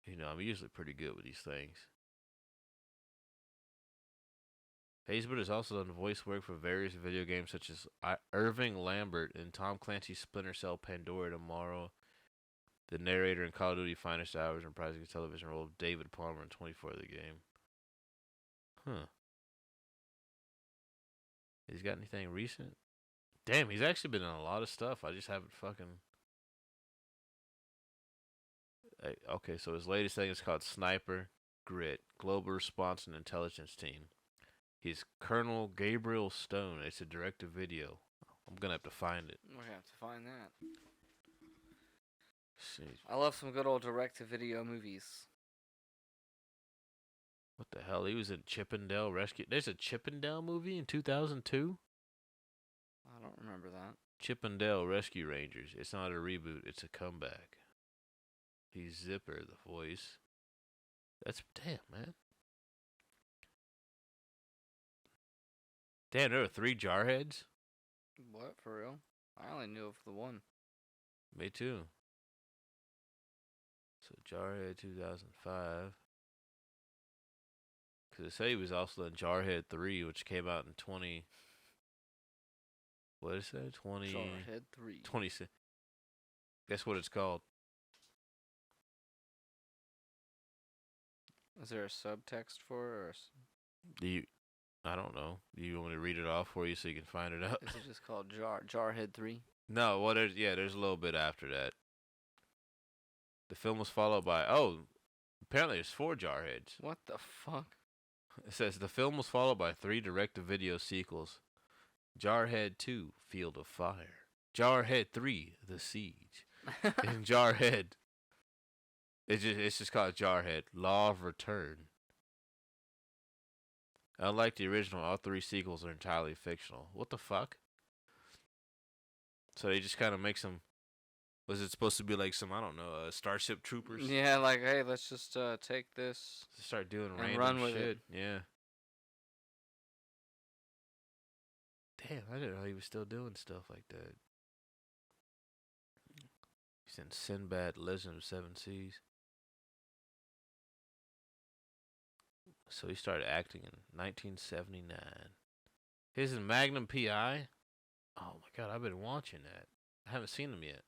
You know, I'm usually pretty good with these things. Haysbert has also done voice work for various video games such as Irving Lambert in Tom Clancy's Splinter Cell Pandora Tomorrow, the narrator in Call of Duty Finest Hours, reprising his television role of David Palmer in 24 of the game. Huh. He's got anything recent? Damn, he's actually been in a lot of stuff. I just haven't fucking... Okay, so his latest thing is called Sniper Grit, Global Response and Intelligence Team. He's Colonel Gabriel Stone. It's a direct-to-video. I'm going to have to find it. We're going to have to find that. See. I love some good old direct-to-video movies. What the hell? He was in Chippendale Rescue. There's a Chippendale movie in 2002? I don't remember that. Chippendale Rescue Rangers. It's not a reboot. It's a comeback. He's Zipper, the voice. That's... Damn, man. Damn, there are 3 Jarheads? What, for real? I only knew of the one. Me too. So, Jarhead 2005. Because it said he was also in Jarhead 3, which came out in 20... What is that? 20... Jarhead 3. 26. Guess what it's called? Is there a subtext for it, or... Do you... I don't know. Do you want me to read it off for you so you can find it out? Is it just called Jarhead 3? No, well, there's a little bit after that. The film was followed by... Oh, apparently there's 4 Jarheads. What the fuck? It says the film was followed by 3 direct-to-video sequels. Jarhead 2, Field of Fire. Jarhead 3, The Siege. And Jarhead... It's just called Jarhead, Law of Return. Unlike the original, all 3 sequels are entirely fictional. What the fuck? So they just kind of make some... Was it supposed to be like some, I don't know, Starship Troopers? Yeah, like, hey, let's just take this... Start doing and random run with shit. it. Yeah. Damn, I didn't know he was still doing stuff like that. He's in Sinbad, Legend of Seven Seas. So he started acting in 1979. His is Magnum P.I. Oh my god, I've been watching that. I haven't seen him yet.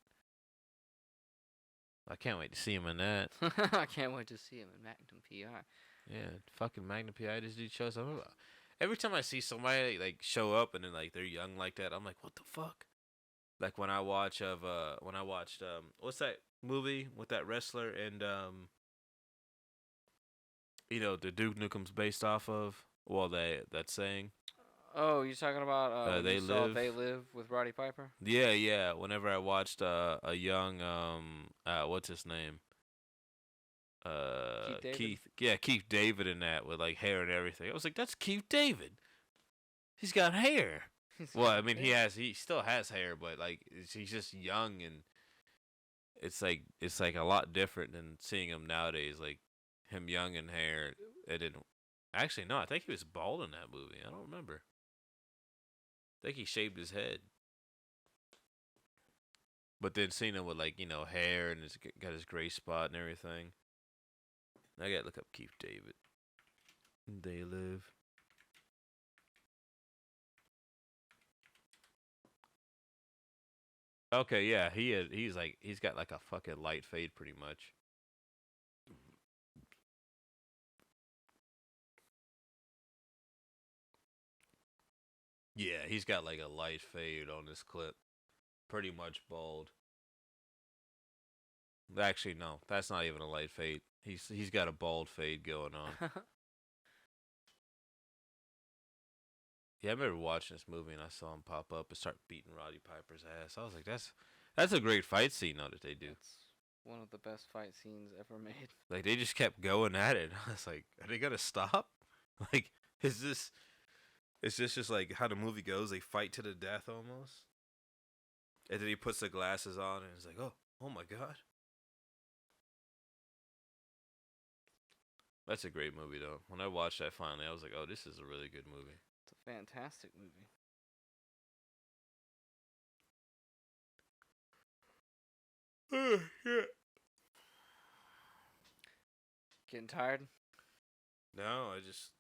I can't wait to see him in that. I can't wait to see him in Magnum P.I. Yeah, fucking Magnum P.I. This dude shows up. Every time I see somebody like show up and then like they're young like that, I'm like, what the fuck? Like when I watched what's that movie with that wrestler and you know, the Duke Nukem's based off of? Well, that saying. Oh, you're talking about They Live? They Live with Roddy Piper? Yeah. Whenever I watched a young what's his name? Keith David in that with like hair and everything. I was like, that's Keith David. He's got hair. Well, I mean, he still has hair, but like he's just young and it's like a lot different than seeing him nowadays. Like him young and hair. It didn't. Actually, no. I think he was bald in that movie. I don't remember. I think he shaved his head. But then seeing him with like, you know, hair and he's got his gray spot and everything. I gotta look up Keith David. They Live. Okay, yeah, he's got like a fucking light fade pretty much. Yeah, he's got like a light fade on this clip. Pretty much bald. Actually, no, that's not even a light fade. He's got a bald fade going on. Yeah, I remember watching this movie and I saw him pop up and start beating Roddy Piper's ass. I was like, that's a great fight scene though that they do. It's one of the best fight scenes ever made. Like they just kept going at it. I was like, are they gonna stop? Like, is this just like how the movie goes? They fight to the death almost. And then he puts the glasses on and he's like, oh my god. That's a great movie though. When I watched that finally, I was like, oh, this is a really good movie. It's a fantastic movie. Yeah. Getting tired? No, I just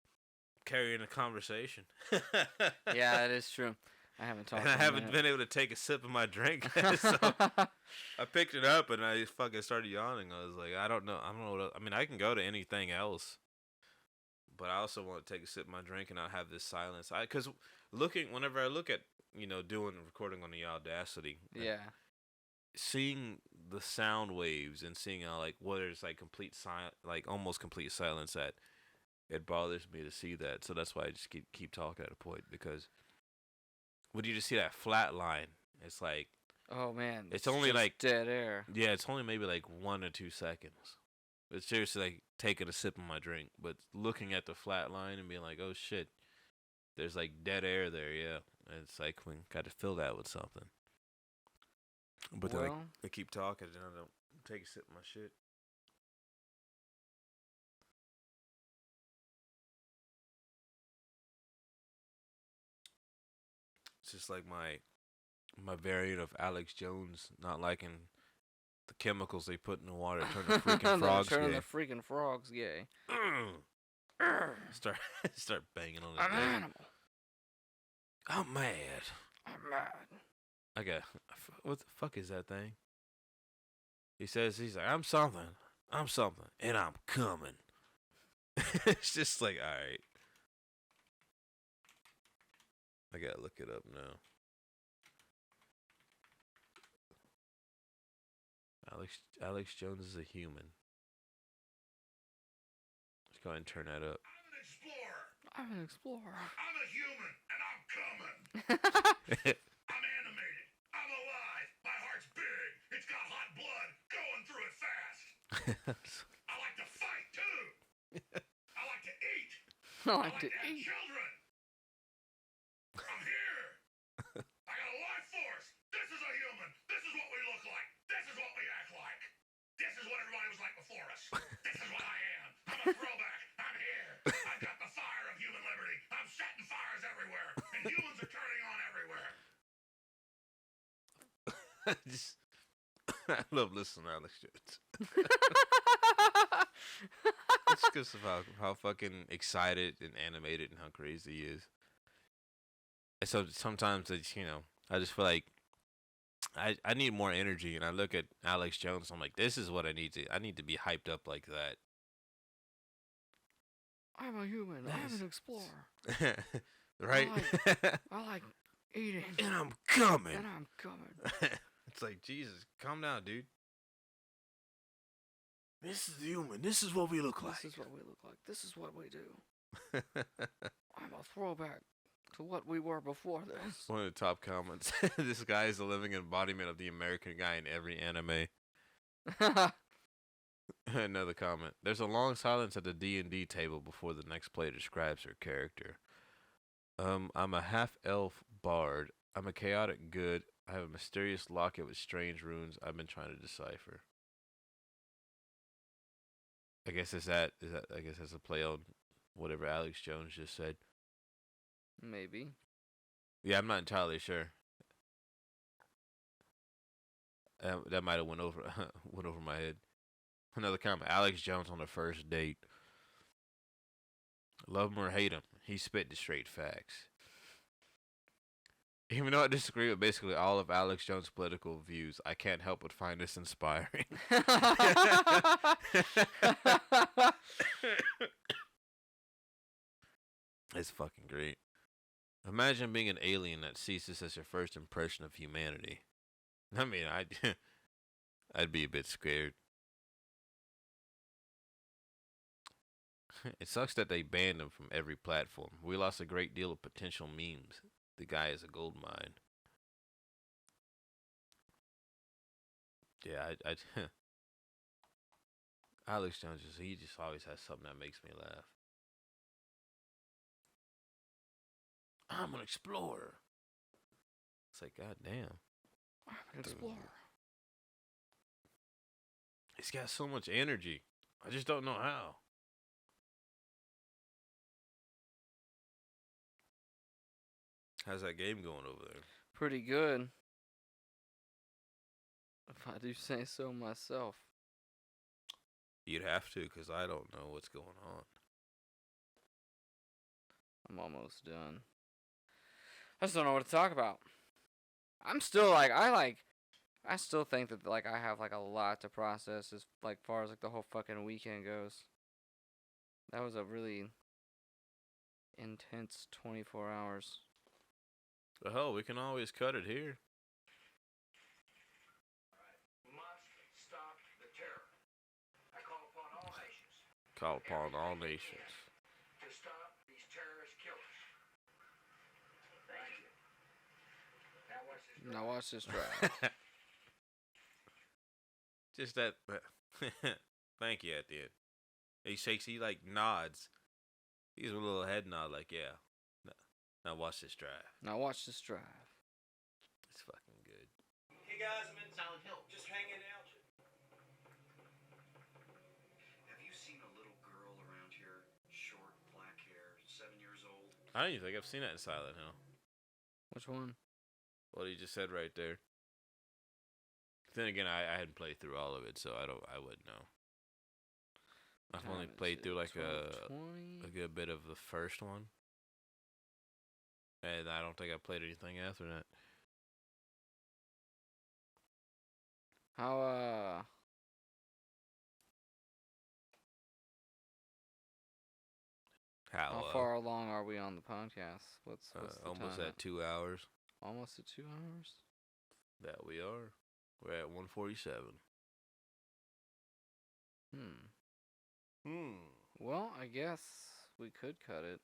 carrying a conversation. Yeah, that is true. I haven't talked. And I haven't been able to take a sip of my drink, so I picked it up and I fucking started yawning. I was like, I don't know what else. I mean, I can go to anything else, but I also want to take a sip of my drink and not have this silence. Because whenever I look at doing recording on the Audacity, Yeah. seeing the sound waves and seeing how like whether it's like complete silent, like almost complete silence, that it bothers me to see that. So that's why I just keep talking at a point, because when you just see that flat line, it's like, oh man, it's only just like dead air. Yeah, it's only maybe like 1 or 2 seconds. It's seriously like taking a sip of my drink, but looking at the flat line and being like, oh shit, there's like dead air there, yeah. And it's like we got to fill that with something. But then I keep talking and I don't take a sip of my shit. It's just like my variant of Alex Jones not liking the chemicals they put in the water to turn the freaking frogs gay. Turn the freaking frogs gay. Start banging on I'm the an deck. animal. I'm mad. I'm mad. What the fuck is that thing? He's like, I'm something, and I'm coming. It's just like, all right. I gotta look it up now. Alex Jones is a human. Let's go ahead and turn that up. I'm an explorer. I'm a human, and I'm coming. I'm animated. I'm alive. My heart's big. It's got hot blood going through it fast. I like to fight, too. I like to eat. I like to have eat. children. I'm here. I got a life force. This is a human. This is what we look like. This is what we act like. This is what everybody was like before us. This is what I am. I'm a throwback. I'm here. I've got the fire of human liberty. I'm setting fires everywhere, and humans are turning on everywhere. I love listening to Alex Jones. It's because of how fucking excited and animated and how crazy he is. And so sometimes it's, I just feel like I need more energy, and I look at Alex Jones, I'm like, this is what I need to be hyped up like that. I'm a human. I'm an explorer. Right? I like eating. And I'm coming. It's like, Jesus, calm down, dude. This is human. This is what we look like. This is what we look like. This is what we do. I'm a throwback to what we were before this. One of the top comments. This guy is a living embodiment of the American guy in every anime. Another comment. There's a long silence at the D&D table before the next player describes her character. I'm a half-elf bard. I'm a chaotic good. I have a mysterious locket with strange runes I've been trying to decipher. I guess I guess that's a play on whatever Alex Jones just said. Maybe. Yeah, I'm not entirely sure. That might have went over my head. Another comment. Alex Jones on the first date. Love him or hate him, he spit the straight facts. Even though I disagree with basically all of Alex Jones' political views, I can't help but find this inspiring. It's fucking great. Imagine being an alien that sees this as your first impression of humanity. I mean, I'd be a bit scared. It sucks that they banned him from every platform. We lost a great deal of potential memes. The guy is a gold mine. Yeah, Alex Jones he just always has something that makes me laugh. I'm an explorer. It's like, god damn. I'm an explorer. He's got so much energy. I just don't know how. How's that game going over there? Pretty good. If I do say so myself. You'd have to, because I don't know what's going on. I'm almost done. I just don't know what to talk about. I'm still I still think that like I have like a lot to process as like far as like the whole fucking weekend goes. That was a really intense 24 hours. The hell, we can always cut it here. Must stop the terror. I call upon all nations. Call upon all nations. To stop these terrorist killers. Thank you. Now watch this. Now watch this drive. Just that. Thank you at the end. He shakes, he like nods. He's a little head nod, like, yeah. Now watch this drive. Now watch this drive. It's fucking good. Hey guys, I'm in Silent Hill, just hanging out. Have you seen a little girl around here? Short, black hair, 7 years old? I don't even think I've seen that in Silent Hill. Which one? What he just said right there. Then again, I hadn't played through all of it, so I wouldn't know. I've only played through like a good bit of the first one. And I don't think I played anything after that. How far along are we on the podcast? What's the almost time at 2 hours. Almost at 2 hours? That we are. We're at 147. Well, I guess we could cut it.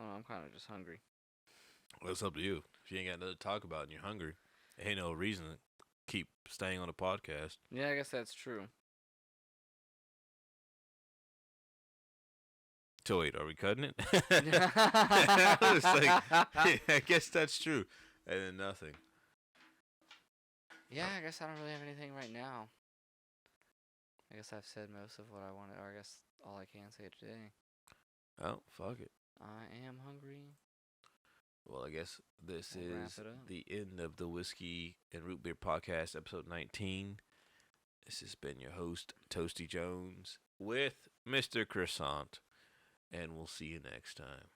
Oh, I'm kind of just hungry. Well, it's up to you. If you ain't got nothing to talk about and you're hungry, ain't no reason to keep staying on the podcast. Yeah, I guess that's true. So wait, are we cutting it? I was like, I guess that's true. And then nothing. Yeah, I guess I don't really have anything right now. I guess I've said most of what I wanted, or I guess all I can say today. Oh, fuck it. I am hungry. Well, I guess this We'll wrap is it up. the end of the Whiskey and Root Beer Podcast, episode 19. This has been your host, Toasty Jones, with Mr. Croissant. And we'll see you next time.